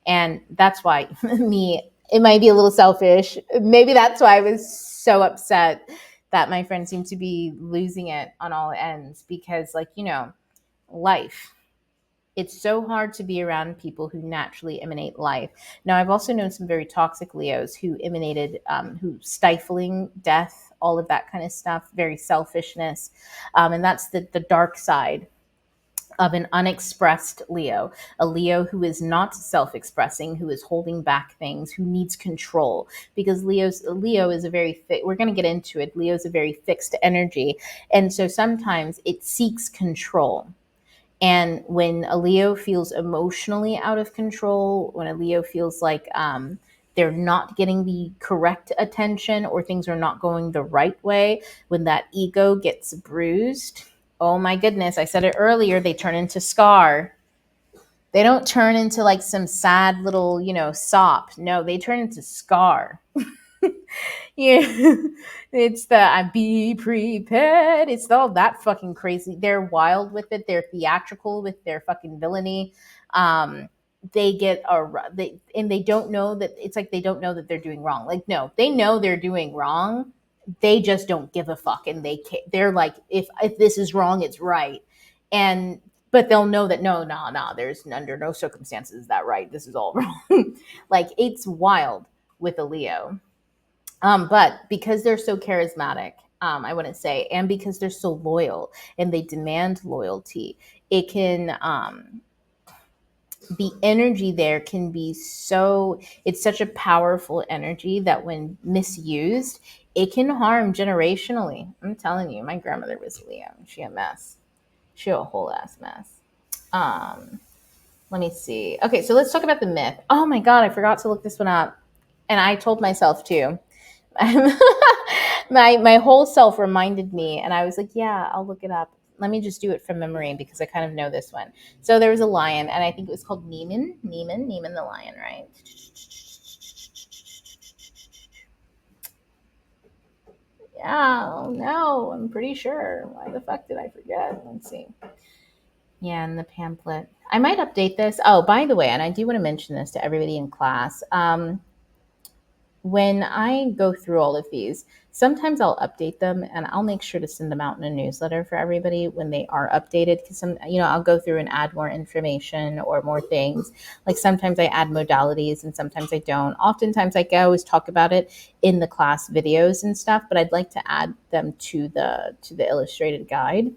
And that's why it might be a little selfish. Maybe that's why I was so upset that my friend seemed to be losing it on all ends because life. It's so hard to be around people who naturally emanate life. Now, I've also known some very toxic Leos who emanated, who stifling death, all of that kind of stuff, very selfishness. And that's the dark side of an unexpressed Leo, a Leo who is not self-expressing, who is holding back things, who needs control. Because Leo is a very, we're going to get into it. Leo is a very fixed energy. And so sometimes it seeks control. And when a Leo feels emotionally out of control, when a Leo feels like they're not getting the correct attention or things are not going the right way, when that ego gets bruised, oh my goodness, I said it earlier, they turn into Scar. They don't turn into like some sad little, sop. No, they turn into Scar. Yeah, it's the I be prepared. It's all that fucking crazy. They're wild with it. They're theatrical with their fucking villainy. Um, they get they don't know that it's like they don't know that they're doing wrong. Like no, they know they're doing wrong. They just don't give a fuck, and they're like if this is wrong, it's right, and but they'll know that no, there's under no circumstances is that right. This is all wrong. Like it's wild with a Leo. But because they're so charismatic, I wouldn't say, and because they're so loyal and they demand loyalty, it can, the energy there can be so, it's such a powerful energy that when misused, it can harm generationally. I'm telling you, my grandmother was Leo. She a mess. She a whole ass mess. Um, Let me see. Okay, so let's talk about the myth. Oh my God, I forgot to look this one up. And I told myself too. my whole self reminded me, and I was like, yeah, I'll look it up. Let me just do it from memory because I kind of know this one. So there was a lion, and I think it was called Neiman the lion, right? Yeah, oh, no, I'm pretty sure. Why the fuck did I forget? Let's see. Yeah, in the pamphlet. I might update this. Oh, by the way, and I do want to mention this to everybody in class. When I go through all of these, sometimes I'll update them and I'll make sure to send them out in a newsletter for everybody when they are updated. Because I'll go through and add more information or more things. Like sometimes I add modalities and sometimes I don't. Oftentimes, like I always talk about it in the class videos and stuff, but I'd like to add them to the illustrated guide.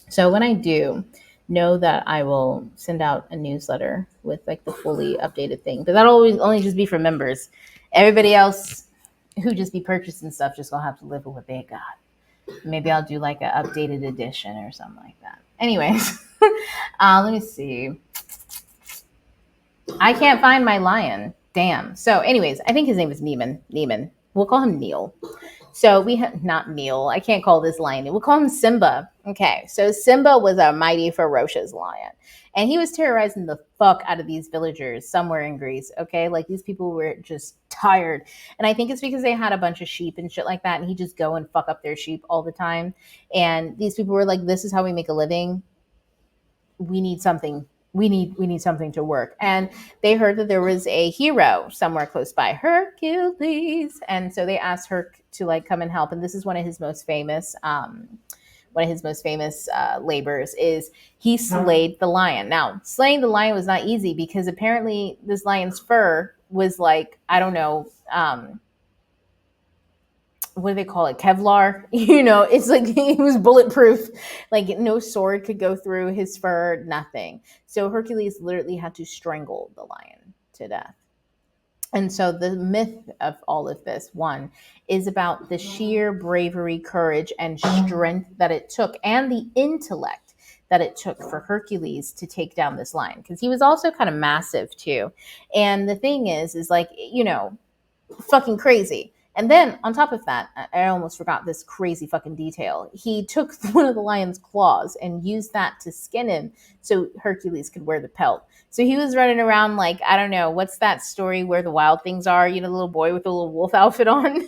So when I do, know that I will send out a newsletter with like the fully updated thing. But that'll always only just be for members. Everybody else who just be purchasing stuff just gonna have to live with what they got. Maybe I'll do like an updated edition or something like that. Anyways, let me see. I can't find my lion. Damn. So, anyways, I think his name is Neiman. Neiman. We'll call him Neil. So we have not Neil. I can't call this lion. We'll call him Simba. Okay. So Simba was a mighty ferocious lion. And he was terrorizing the fuck out of these villagers somewhere in Greece. Okay. Like these people were just tired. And I think it's because they had a bunch of sheep and shit like that. And he just go and fuck up their sheep all the time. And these people were like, this is how we make a living. We need something. We need something to work. And they heard that there was a hero somewhere close by, Hercules. And so they asked her to like come and help. And this is one of his most famous labors is he slayed the lion. Now, slaying the lion was not easy because apparently this lion's fur was like, I don't know, what do they call it? Kevlar. It's like he was bulletproof. Like no sword could go through his fur, nothing. So Hercules literally had to strangle the lion to death. And so the myth of all of this, one, is about the sheer bravery, courage, and strength that it took, and the intellect that it took for Hercules to take down this lion. Because he was also kind of massive too. And the thing is like, fucking crazy. And then on top of that, I almost forgot this crazy fucking detail. He took one of the lion's claws and used that to skin him so Hercules could wear the pelt. So he was running around like, I don't know, what's that story where the wild things are? The little boy with the little wolf outfit on.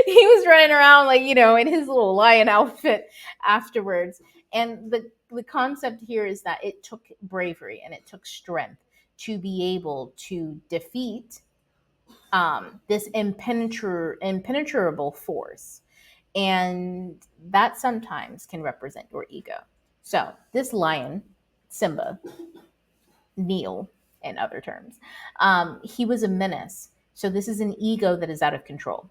He was running around like, in his little lion outfit afterwards. And the concept here is that it took bravery and it took strength to be able to defeat this impenetrable force. And that sometimes can represent your ego. So this lion, Simba, Neil, in other terms, he was a menace. So this is an ego that is out of control.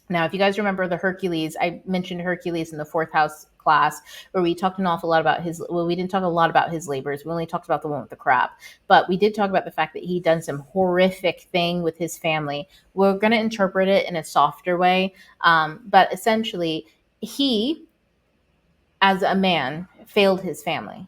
Now, if you guys remember the Hercules, I mentioned Hercules in the fourth house class where we talked an awful lot about we didn't talk a lot about his labors. We only talked about the one with the crab, but we did talk about the fact that he done some horrific thing with his family. We're going to interpret it in a softer way. But essentially he, as a man, failed his family.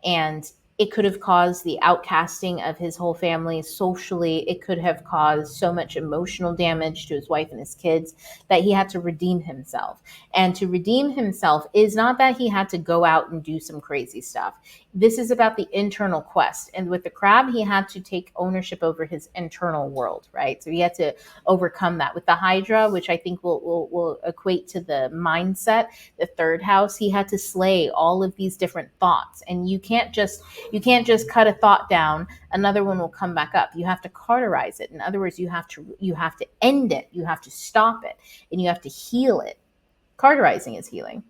And it could have caused the outcasting of his whole family socially. It could have caused so much emotional damage to his wife and his kids that he had to redeem himself. And to redeem himself is not that he had to go out and do some crazy stuff. This is about the internal quest. And with the crab, he had to take ownership over his internal world, right? So he had to overcome that. With the Hydra, which I think will equate to the mindset, the third house, he had to slay all of these different thoughts. And you can't just cut a thought down, another one will come back up. You have to cauterize it. In other words, you have to end it, you have to stop it, and you have to heal it. Cauterizing is healing.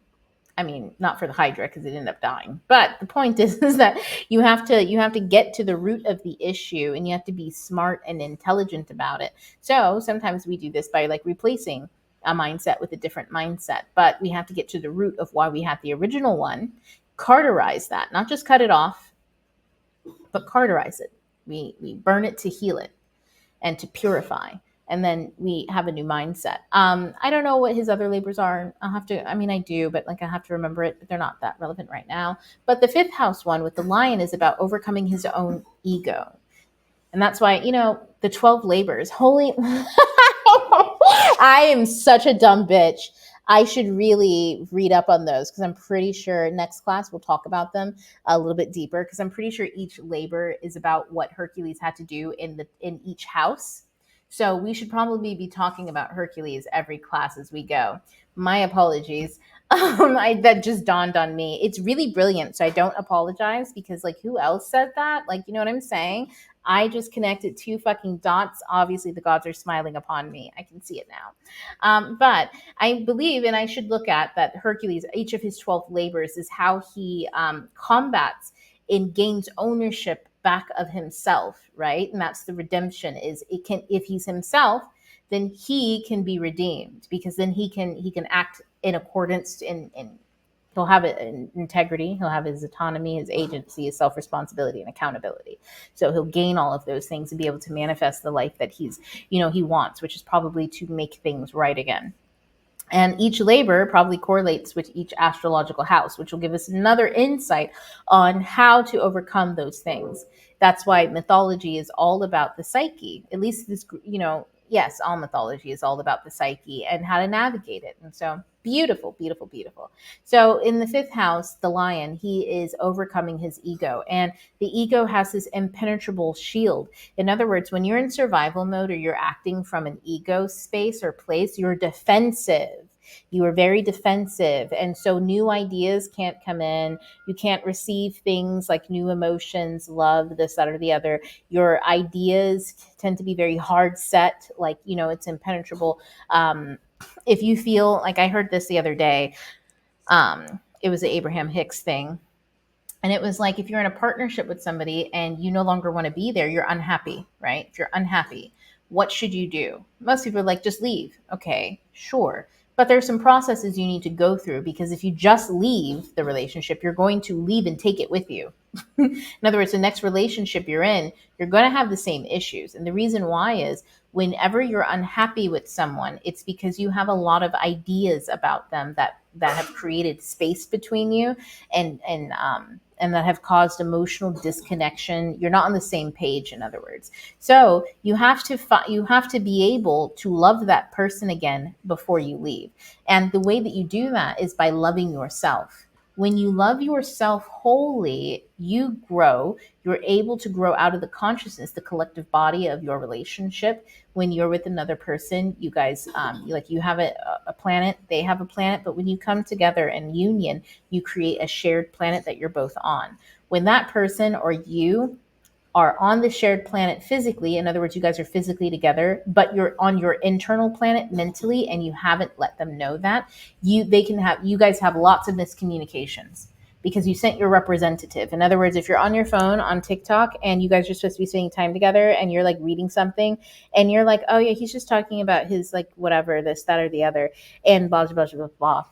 I mean, not for the Hydra because it ended up dying. But the point is that you have to get to the root of the issue, and you have to be smart and intelligent about it. So sometimes we do this by like replacing a mindset with a different mindset, but we have to get to the root of why we had the original one, cauterize that, not just cut it off, but cauterize it. We burn it to heal it and to purify. And then we have a new mindset. I don't know what his other labors are. I do, but like I have to remember it, but they're not that relevant right now. But the fifth house one with the lion is about overcoming his own ego. And that's why, the 12 labors, holy, I am such a dumb bitch. I should really read up on those because I'm pretty sure next class we'll talk about them a little bit deeper, because I'm pretty sure each labor is about what Hercules had to do in each house. So we should probably be talking about Hercules every class as we go. My apologies. That just dawned on me. It's really brilliant, so I don't apologize, because like, who else said that? Like, you know what I'm saying? I just connected 2 fucking dots. Obviously, the gods are smiling upon me. I can see it now. But I believe, and I should look at that, Hercules, each of his 12 labors is how he combats and gains ownership back of himself, right? And that's the redemption. If he's himself, then he can be redeemed, because then he can act in accordance in he'll have integrity, he'll have his autonomy, his agency, his self-responsibility, and accountability. So he'll gain all of those things and be able to manifest the life that he wants, which is probably to make things right again. And each labor probably correlates with each astrological house, which will give us another insight on how to overcome those things. That's why mythology is all about the psyche. At least this, yes, all mythology is all about the psyche and how to navigate it. And so beautiful, beautiful, beautiful. So in the fifth house, the lion, he is overcoming his ego. And the ego has this impenetrable shield. In other words, when you're in survival mode or you're acting from an ego space or place, you're defensive. You are very defensive. And so new ideas can't come in. You can't receive things like new emotions, love, this, that, or the other. Your ideas tend to be very hard set, like, it's impenetrable. If you feel like, I heard this the other day, it was the Abraham Hicks thing. And it was like, if you're in a partnership with somebody and you no longer want to be there, you're unhappy, right? If you're unhappy, what should you do? Most people are like, just leave. Okay, sure. But there's some processes you need to go through, because if you just leave the relationship, you're going to leave and take it with you. In other words, the next relationship you're in, you're going to have the same issues. And the reason why is, whenever you're unhappy with someone, it's because you have a lot of ideas about them that have created space between you, and that have caused emotional disconnection. You're not on the same page, in other words. So you have to be able to love that person again before you leave. And the way that you do that is by loving yourself. When you love yourself wholly, you grow. You're able to grow out of the consciousness, the collective body of your relationship. When you're with another person, you guys, you have a planet, they have a planet, but when you come together in union, you create a shared planet that you're both on. When that person or you are on the shared planet physically, in other words, you guys are physically together, but you're on your internal planet mentally, and you haven't let them know that, you guys have lots of miscommunications because you sent your representative. In other words, if you're on your phone on TikTok and you guys are supposed to be spending time together and you're like reading something and you're like, oh yeah, he's just talking about his like whatever, this, that, or the other, and blah, blah, blah, blah, blah.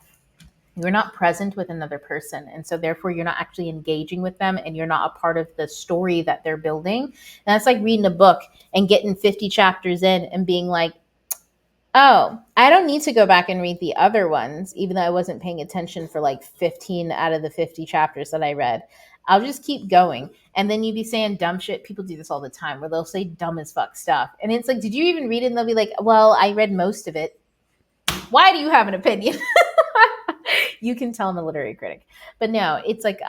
You're not present with another person. And so therefore you're not actually engaging with them, and you're not a part of the story that they're building. And that's like reading a book and getting 50 chapters in and being like, Oh, I don't need to go back and read the other ones, even though I wasn't paying attention for like 15 out of the 50 chapters that I read. I'll just keep going. And then you be saying dumb shit. People do this all the time where they'll say dumb as fuck stuff. And it's like, did you even read it? And they'll be like, well, I read most of it. Why do you have an opinion? You can tell I'm a literary critic. But no, it's like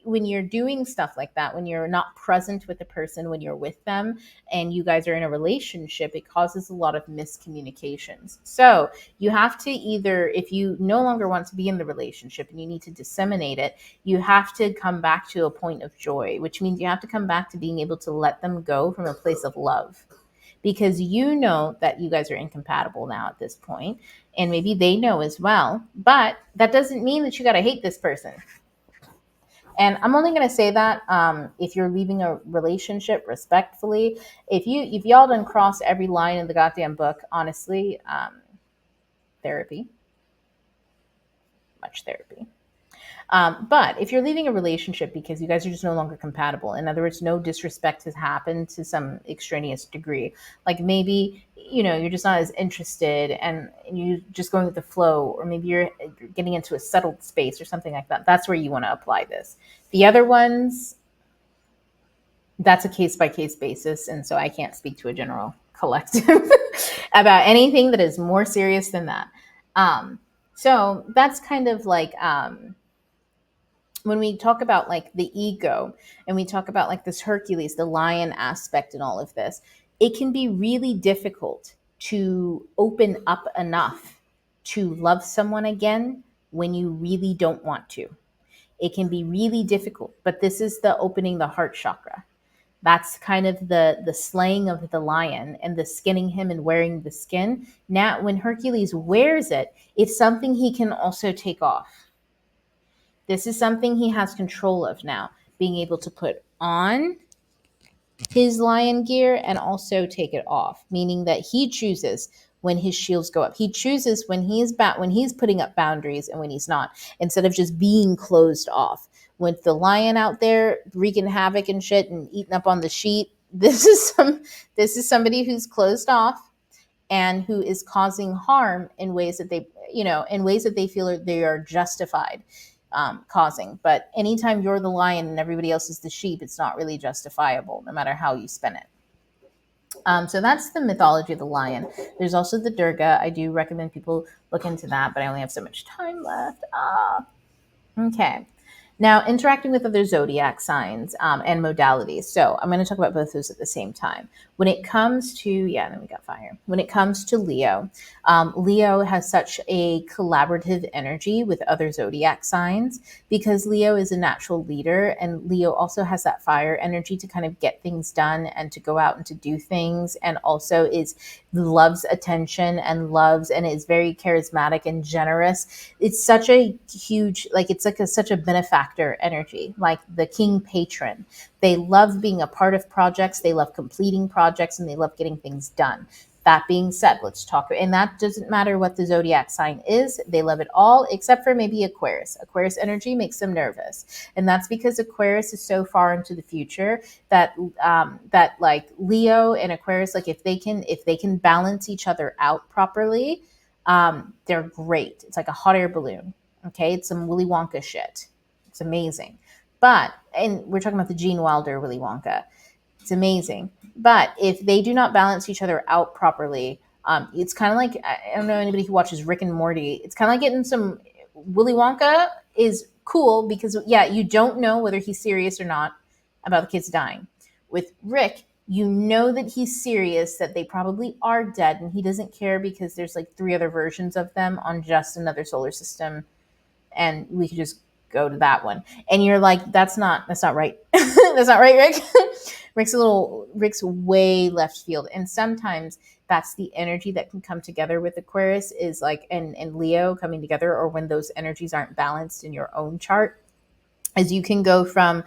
when you're doing stuff like that, when you're not present with the person, when you're with them and you guys are in a relationship, it causes a lot of miscommunications. So you have to either, if you no longer want to be in the relationship and you need to disseminate it, you have to come back to a point of joy, which means you have to come back to being able to let them go from a place of love, because you know that you guys are incompatible now at this point, and maybe they know as well, but that doesn't mean that you got to hate this person. And I'm only going to say that if you're leaving a relationship respectfully. If y'all done crossed every line in the goddamn book, honestly, therapy, much therapy. But if you're leaving a relationship because you guys are just no longer compatible, in other words, no disrespect has happened to some extraneous degree, like maybe, you're just not as interested and you're just going with the flow, or maybe you're getting into a settled space or something like that, that's where you want to apply this. The other ones, that's a case by case basis. And so I can't speak to a general collective about anything that is more serious than that. So that's kind of like, when we talk about like the ego and we talk about like this Hercules, the lion aspect and all of this, it can be really difficult to open up enough to love someone again when you really don't want to. It can be really difficult, but this is the opening the heart chakra. That's kind of the slaying of the lion and the skinning him and wearing the skin. Now, when Hercules wears it, it's something he can also take off. This is something he has control of now, being able to put on his lion gear and also take it off, meaning that he chooses when his shields go up. He chooses when he's putting up boundaries and when he's not, instead of just being closed off. With the lion out there wreaking havoc and shit and eating up on the sheep, this is somebody who's closed off and who is causing harm in ways that they feel they are justified causing. But anytime you're the lion and everybody else is the sheep, it's not really justifiable, no matter how you spin it. So that's the mythology of the lion. There's also the Durga. I do recommend people look into that, but I only have so much time left. Okay. Now, interacting with other zodiac signs and modalities. So I'm going to talk about both those at the same time. When it comes to, then we got fire. When it comes to Leo, Leo has such a collaborative energy with other zodiac signs because Leo is a natural leader, and Leo also has that fire energy to kind of get things done and to go out and to do things, and also loves attention and is very charismatic and generous. It's such a huge, it's like such a benefactor energy, like the king patron. They love being a part of projects, they love completing projects, and they love getting things done. That being said, let's talk, and that doesn't matter what the zodiac sign is, they love it all except for maybe Aquarius. Aquarius energy makes them nervous, and that's because Aquarius is so far into the future that like Leo and Aquarius, like if they can balance each other out properly, they're great. It's like a hot air balloon. Okay, it's some Willy Wonka shit. It's amazing. And we're talking about the Gene Wilder Willy Wonka. It's amazing. But if they do not balance each other out properly, it's kind of like, I don't know anybody who watches Rick and Morty. It's kind of like getting some Willy Wonka is cool because, you don't know whether he's serious or not about the kids dying. With Rick, you know that he's serious, that they probably are dead, and he doesn't care because there's like 3 other versions of them on just another solar system, and we could just go to that one. And you're like, that's not right. That's not right, Rick. Rick's way left field. And sometimes that's the energy that can come together with Aquarius is like, and Leo coming together, or when those energies aren't balanced in your own chart, as you can go from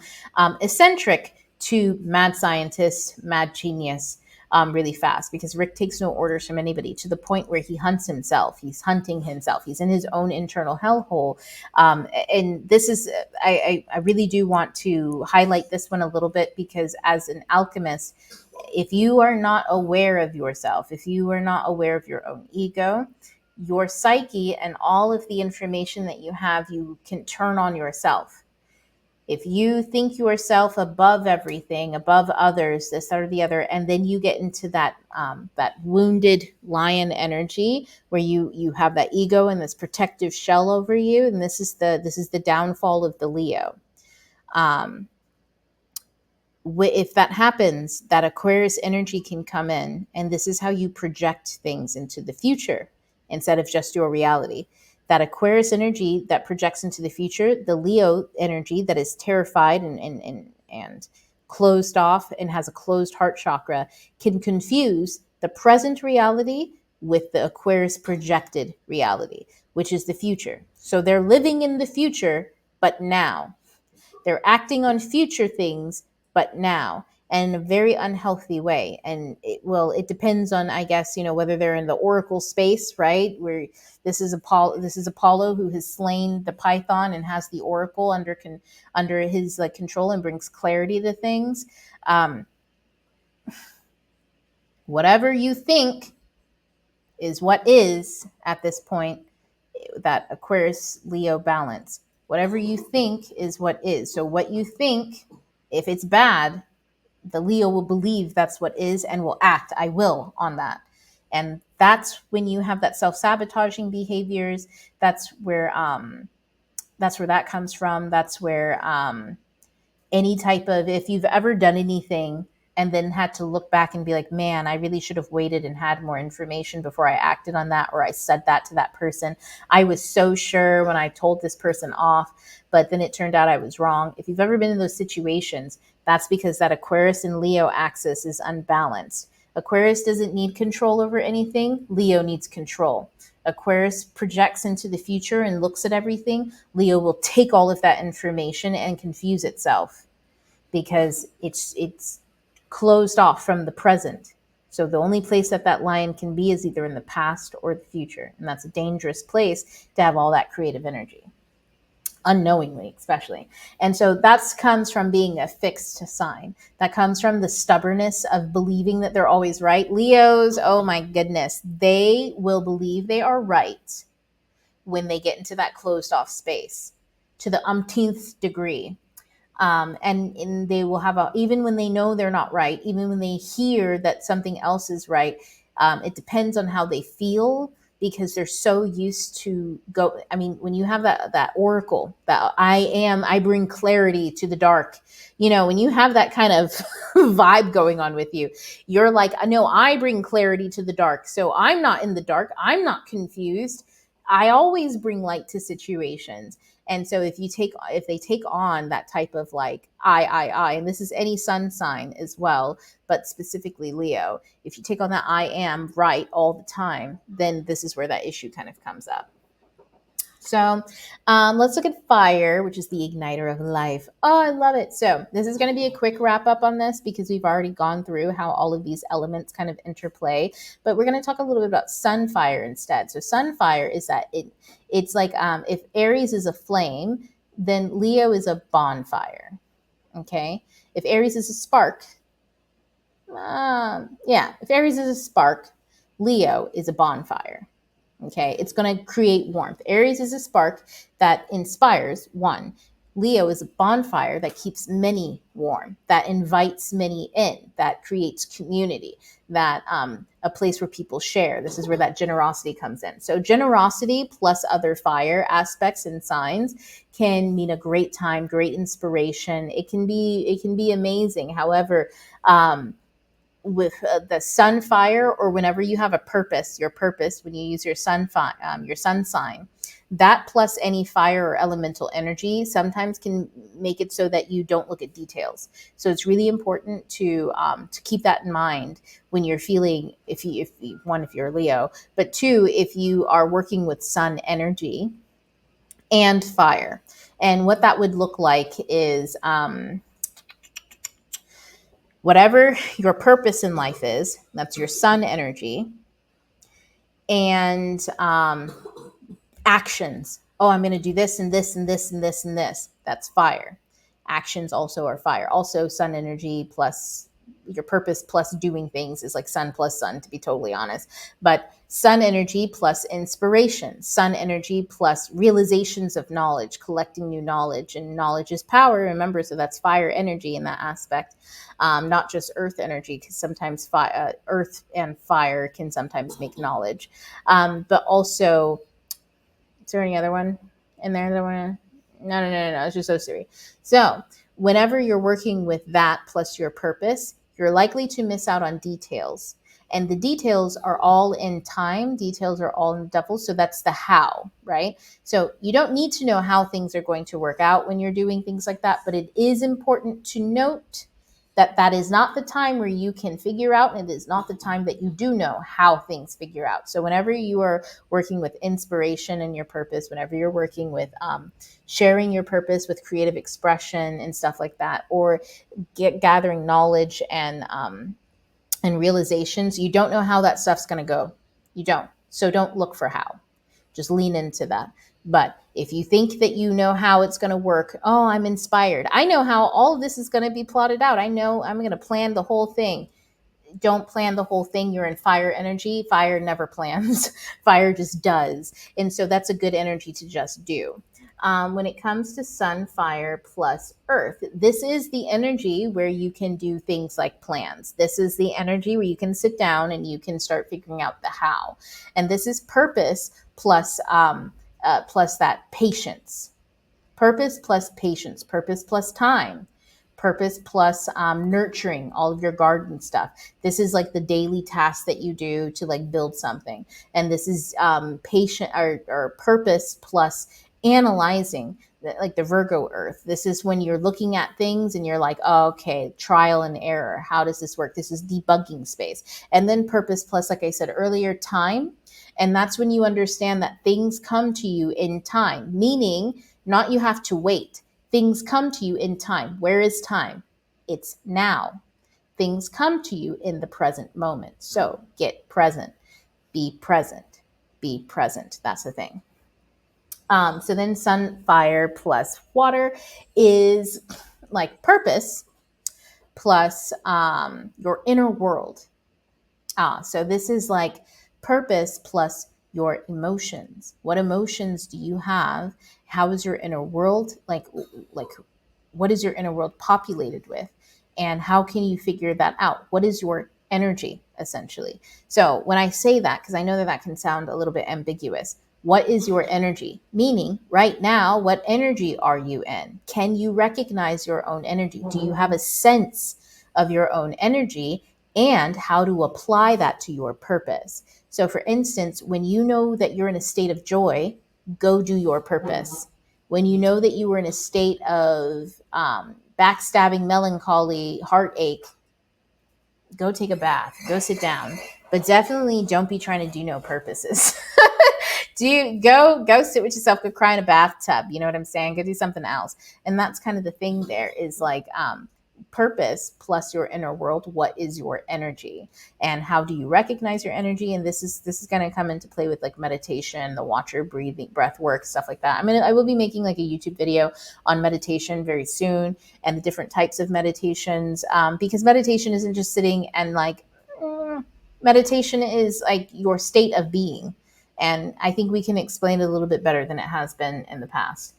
eccentric to mad scientist, mad genius, really fast, because Rick takes no orders from anybody, to the point where he hunts himself. He's hunting himself. He's in his own internal hellhole. And this is, I really do want to highlight this one a little bit, because as an alchemist, if you are not aware of yourself, if you are not aware of your own ego, your psyche and all of the information that you have, you can turn on yourself. If you think yourself above everything, above others, this, that, or the other, and then you get into that that wounded lion energy where you have that ego and this protective shell over you, and this is the downfall of the Leo. If that happens, that Aquarius energy can come in, and this is how you project things into the future instead of just your reality. That Aquarius energy that projects into the future, the Leo energy that is terrified and closed off and has a closed heart chakra, can confuse the present reality with the Aquarius projected reality, which is the future. So they're living in the future, but now. They're acting on future things, but now, and in a very unhealthy way. And it depends on, I guess, whether they're in the oracle space, right? Where this is Apollo who has slain the Python and has the oracle under his like control and brings clarity to things. Whatever you think is what is at this point, that Aquarius Leo balance. Whatever you think is what is. So what you think, if it's bad, the Leo will believe that's what is and will act, I will, on that. And that's when you have that self-sabotaging behaviors. That's where that comes from. That's where any type of, if you've ever done anything and then had to look back and be like, man, I really should have waited and had more information before I acted on that, or I said that to that person. I was so sure when I told this person off, but then it turned out I was wrong. If you've ever been in those situations, that's because that Aquarius and Leo axis is unbalanced. Aquarius doesn't need control over anything. Leo needs control. Aquarius projects into the future and looks at everything. Leo will take all of that information and confuse itself because it's closed off from the present. So the only place that lion can be is either in the past or the future. And that's a dangerous place to have all that creative energy, unknowingly, especially. And so that comes from being a fixed sign. That comes from the stubbornness of believing that they're always right. Leos, oh my goodness, they will believe they are right when they get into that closed off space to the umpteenth degree. And they will have even when they know they're not right, even when they hear that something else is right, it depends on how they feel, because they're so used to when you have that oracle, that I bring clarity to the dark, when you have that kind of vibe going on with you, you're like, no, I bring clarity to the dark. So I'm not in the dark. I'm not confused. I always bring light to situations. And so if they take on that type of like I, and this is any sun sign as well, but specifically Leo, if you take on that I am right all the time, then this is where that issue kind of comes up. So let's look at fire, which is the igniter of life. Oh, I love it. So this is going to be a quick wrap up on this because we've already gone through how all of these elements kind of interplay. But we're going to talk a little bit about sun fire instead. So sun fire is that it's like if Aries is a flame, then Leo is a bonfire. Okay. If Aries is a spark, if Aries is a spark, Leo is a bonfire. Okay, it's going to create warmth. Aries is a spark that inspires one. Leo is a bonfire that keeps many warm, that invites many in, that creates community, that a place where people share. This is where that generosity comes in. So generosity plus other fire aspects and signs can mean a great time, great inspiration. It can be amazing. However, with the sun fire, or whenever you have your purpose, when you use your sun sign, that plus any fire or elemental energy sometimes can make it so that you don't look at details. So it's really important to keep that in mind when you're feeling, if you're a Leo, but two, if you are working with sun energy and fire. And what that would look like is whatever your purpose in life is, that's your sun energy, and actions. Oh, I'm going to do this and this and this and this and this. That's fire. Actions also are fire. Also sun energy plus your purpose plus doing things is like sun plus sun, to be totally honest. But sun energy plus inspiration, sun energy plus realizations of knowledge, collecting new knowledge, and knowledge is power. Remember, so that's fire energy in that aspect, not just earth energy, because sometimes earth and fire can sometimes make knowledge, but also. Is there any other one in there that I want to? No. It's just those three. So whenever you're working with that plus your purpose, you're likely to miss out on details. And the details are all in time. Details are all in the devil. So that's the how, right? So you don't need to know how things are going to work out when you're doing things like that. But it is important to note that that is not the time where you can figure out, and it is not the time that you do know how things figure out. So whenever you are working with inspiration and your purpose, whenever you're working with sharing your purpose with creative expression and stuff like that, or gathering knowledge and realizations, you don't know how that stuff's going to go. You don't. So don't look for how. Just lean into that. But if you think that you know how it's going to work, oh, I'm inspired. I know how all of this is going to be plotted out. I know I'm going to plan the whole thing. Don't plan the whole thing. You're in fire energy. Fire never plans. Fire just does. And so that's a good energy to just do. When it comes to sun, fire plus earth, this is the energy where you can do things like plans. This is the energy where you can sit down and you can start figuring out the how. And this is purpose plus that patience. Purpose plus patience. Purpose plus time. Purpose plus nurturing all of your garden stuff. This is like the daily task that you do to like build something. And this is patient or purpose plus analyzing, like the Virgo earth. This is when you're looking at things and you're like, oh, okay, trial and error. How does this work? This is debugging space. And then purpose plus, like I said earlier, time. And that's when you understand that things come to you in time, meaning not you have to wait. Things come to you in time. Where is time? It's now. Things come to you in the present moment. So get present, be present, be present. That's the thing. So then sun, fire plus water is like purpose plus your inner world. So this is like purpose plus your emotions. What emotions do you have? How is your inner world like what is your inner world populated with? And how can you figure that out? What is your energy essentially? So when I say that, because I know that that can sound a little bit ambiguous, what is your energy? Meaning right now, what energy are you in? Can you recognize your own energy? Do you have a sense of your own energy and how to apply that to your purpose? So for instance, when you know that you're in a state of joy, go do your purpose. When you know that you were in a state of backstabbing, melancholy, heartache, go take a bath, go sit down. But definitely don't be trying to do no purposes. Go sit with yourself, go cry in a bathtub. You know what I'm saying? Go do something else. And that's kind of the thing there is like purpose plus your inner world. What is your energy and how do you recognize your energy? And this is going to come into play with like meditation, the watcher breathing, breath work, stuff like that. I will be making like a YouTube video on meditation very soon and the different types of meditations, because meditation isn't just sitting and like meditation is like your state of being. And I think we can explain it a little bit better than it has been in the past.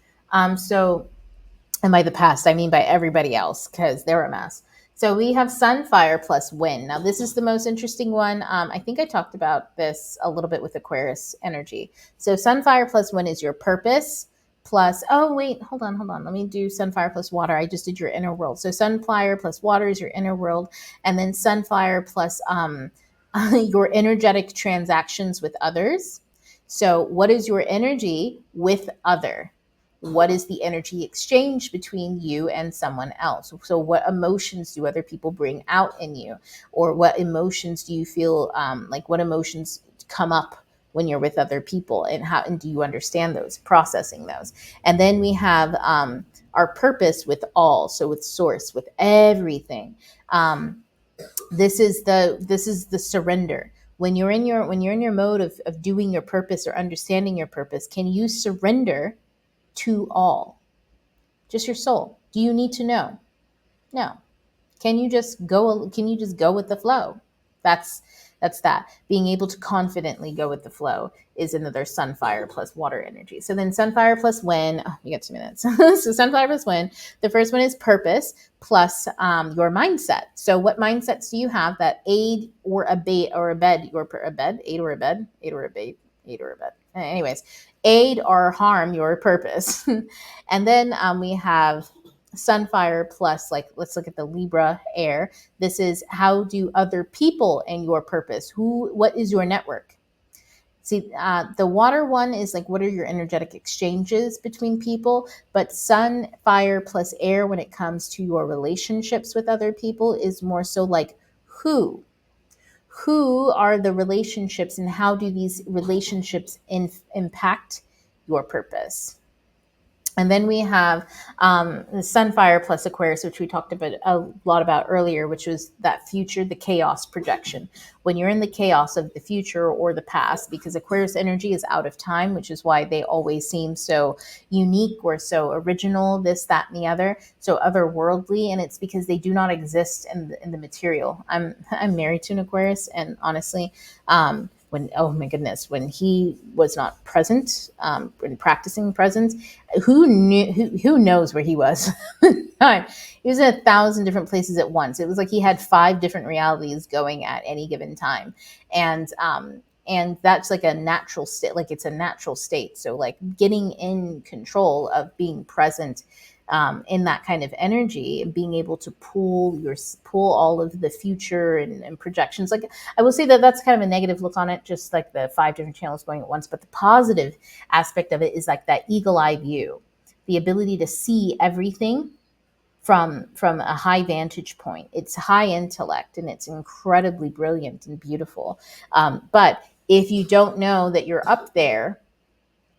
And by the past, I mean by everybody else, because they're a mess. So we have sun, fire plus wind. Now, this is the most interesting one. I think I talked about this a little bit with Aquarius energy. So sun, fire plus wind is your purpose plus, oh, wait, hold on. Let me do sun, fire plus water. I just did your inner world. So sun, fire plus water is your inner world. And then sun, fire plus your energetic transactions with others. So what is your energy with other? What is the energy exchange between you and someone else? So what emotions do other people bring out in you? Or what emotions do you feel like what emotions come up when you're with other people, and how and do you understand those, processing those? And then we have our purpose with all, so with source, with everything. This is the surrender. When you're in your mode of doing your purpose or understanding your purpose, can you surrender to all? Just your soul. Do you need to know? No. Can you just go with the flow? That's that. Being able to confidently go with the flow is another sun fire plus water energy. So then sun fire plus wind, oh, we got 2 minutes. So sun fire plus wind. The first one is purpose plus your mindset. So what mindsets do you have that aid or abate or abet your aid or abet, aid or abate, aid or abet. Anyways, aid or harm your purpose. And then we have sunfire plus, like, let's look at the Libra air. This is how do other people and your purpose, what is your network? See, the water one is like, what are your energetic exchanges between people? But sun, fire plus air, when it comes to your relationships with other people, is more so like who are the relationships and how do these relationships impact your purpose? And then we have the Sunfire plus Aquarius, which we talked about a lot about earlier, which was that future, the chaos projection. When you're in the chaos of the future or the past, because Aquarius energy is out of time, which is why they always seem so unique or so original, this, that, and the other, so otherworldly. And it's because they do not exist in the material. I'm married to an Aquarius, and honestly, when, oh my goodness, when he was not present, when practicing presence, who knows where he was? He was in 1,000 different places at once. It was like he had 5 different realities going at any given time. And that's like a natural state, like it's a natural state. So like getting in control of being present in that kind of energy and being able to pull all of the future and projections. Like I will say that that's kind of a negative look on it, just like the 5 different channels going at once. But the positive aspect of it is like that eagle eye view, the ability to see everything from a high vantage point. It's high intellect and it's incredibly brilliant and beautiful. But if you don't know that you're up there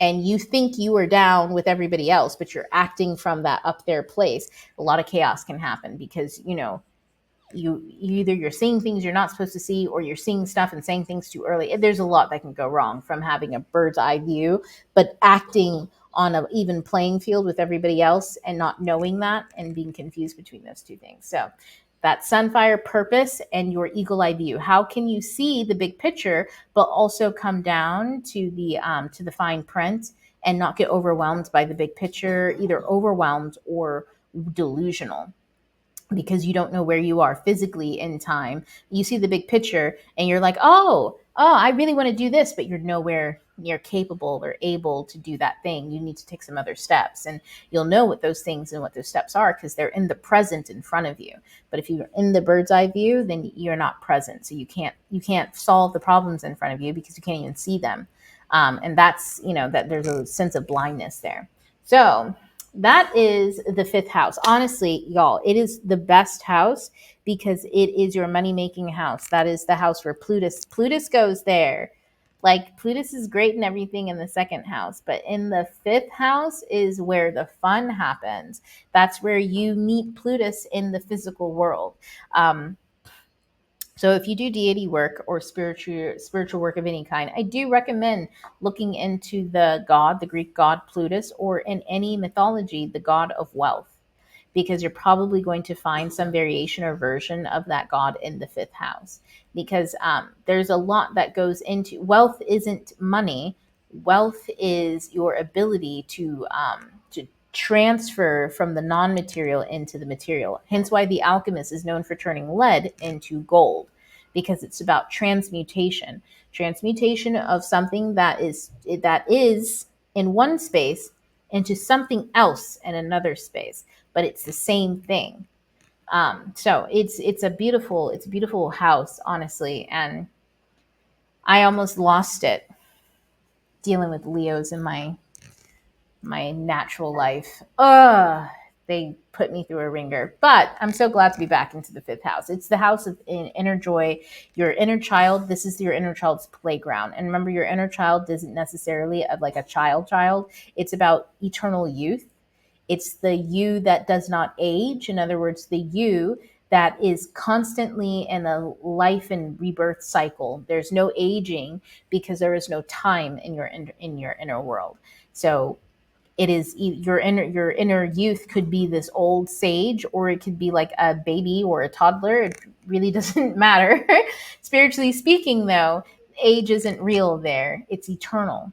and you think you are down with everybody else, but you're acting from that up there place, a lot of chaos can happen because, you either you're seeing things you're not supposed to see, or you're seeing stuff and saying things too early. There's a lot that can go wrong from having a bird's eye view, but acting on an even playing field with everybody else and not knowing that and being confused between those two things. So that sunfire purpose and your eagle eye view. How can you see the big picture, but also come down to the fine print and not get overwhelmed by the big picture, either overwhelmed or delusional, because you don't know where you are physically in time. You see the big picture and you're like, oh, I really want to do this, but you're nowhere near capable or able to do that thing. You need to take some other steps, and you'll know what those things and what those steps are because they're in the present in front of you. But if you're in the bird's eye view, then you're not present. So you can't solve the problems in front of you because you can't even see them. And that's, that there's a sense of blindness there. So that is the 5th house. Honestly, y'all, it is the best house because it is your money-making house. That is the house where Plutus goes there. Like, Plutus is great and everything in the 2nd house, but in the 5th house is where the fun happens. That's where you meet Plutus in the physical world. So if you do deity work or spiritual work of any kind, I do recommend looking into the Greek god Plutus, or in any mythology, the god of wealth, because you're probably going to find some variation or version of that god in the 5th house. Because there's a lot that goes into wealth. Isn't money. Wealth is your ability to transfer from the non-material into the material. Hence why the alchemist is known for turning lead into gold, because it's about transmutation of something that is in one space into something else in another space, but it's the same thing. So it's a beautiful house, honestly, and I almost lost it dealing with Leos in my natural life. They put me through a ringer, but I'm so glad to be back into the 5th house. It's the house of inner joy, your inner child. This is your inner child's playground. And remember, your inner child isn't necessarily like a child. It's about eternal youth. It's the you that does not age. In other words, the you that is constantly in a life and rebirth cycle. There's no aging because there is no time in your inner world. So It is your inner youth could be this old sage, or it could be like a baby or a toddler. It really doesn't matter. Spiritually speaking, though, age isn't real there. It's eternal.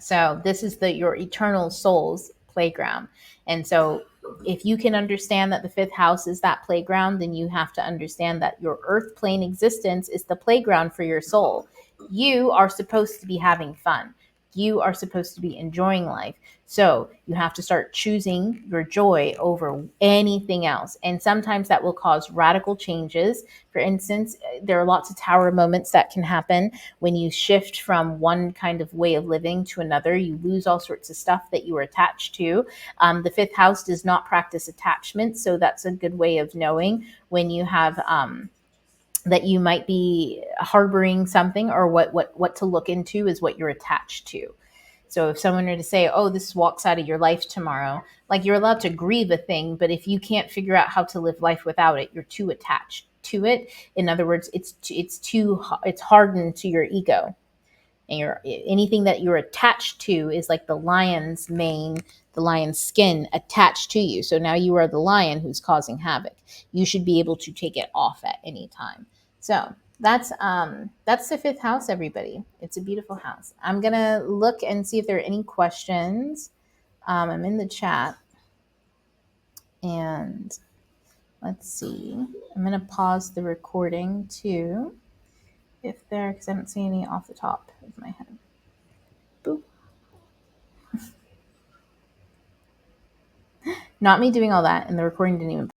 So this is your eternal soul's playground. And so if you can understand that the fifth house is that playground, then you have to understand that your earth plane existence is the playground for your soul. You are supposed to be having fun. You are supposed to be enjoying life. So you have to start choosing your joy over anything else. And sometimes that will cause radical changes. For instance, there are lots of tower moments that can happen when you shift from one kind of way of living to another. You lose all sorts of stuff that you were attached to. The fifth house does not practice attachment, so that's a good way of knowing when you have that you might be harboring something, or what to look into is what you're attached to. So if someone were to say, "Oh, this walks out of your life tomorrow," like, you're allowed to grieve a thing, but if you can't figure out how to live life without it, you're too attached to it. In other words, it's hardened to your ego, and anything that you're attached to is like the lion's mane, the lion's skin attached to you. So now you are the lion who's causing havoc. You should be able to take it off at any time. So that's the fifth house, everybody. It's a beautiful house. I'm gonna look and see if there are any questions. I'm in the chat, and let's see. I'm gonna pause the recording too, if there, because I don't see any off the top of my head. Boop. Not me doing all that, and the recording didn't even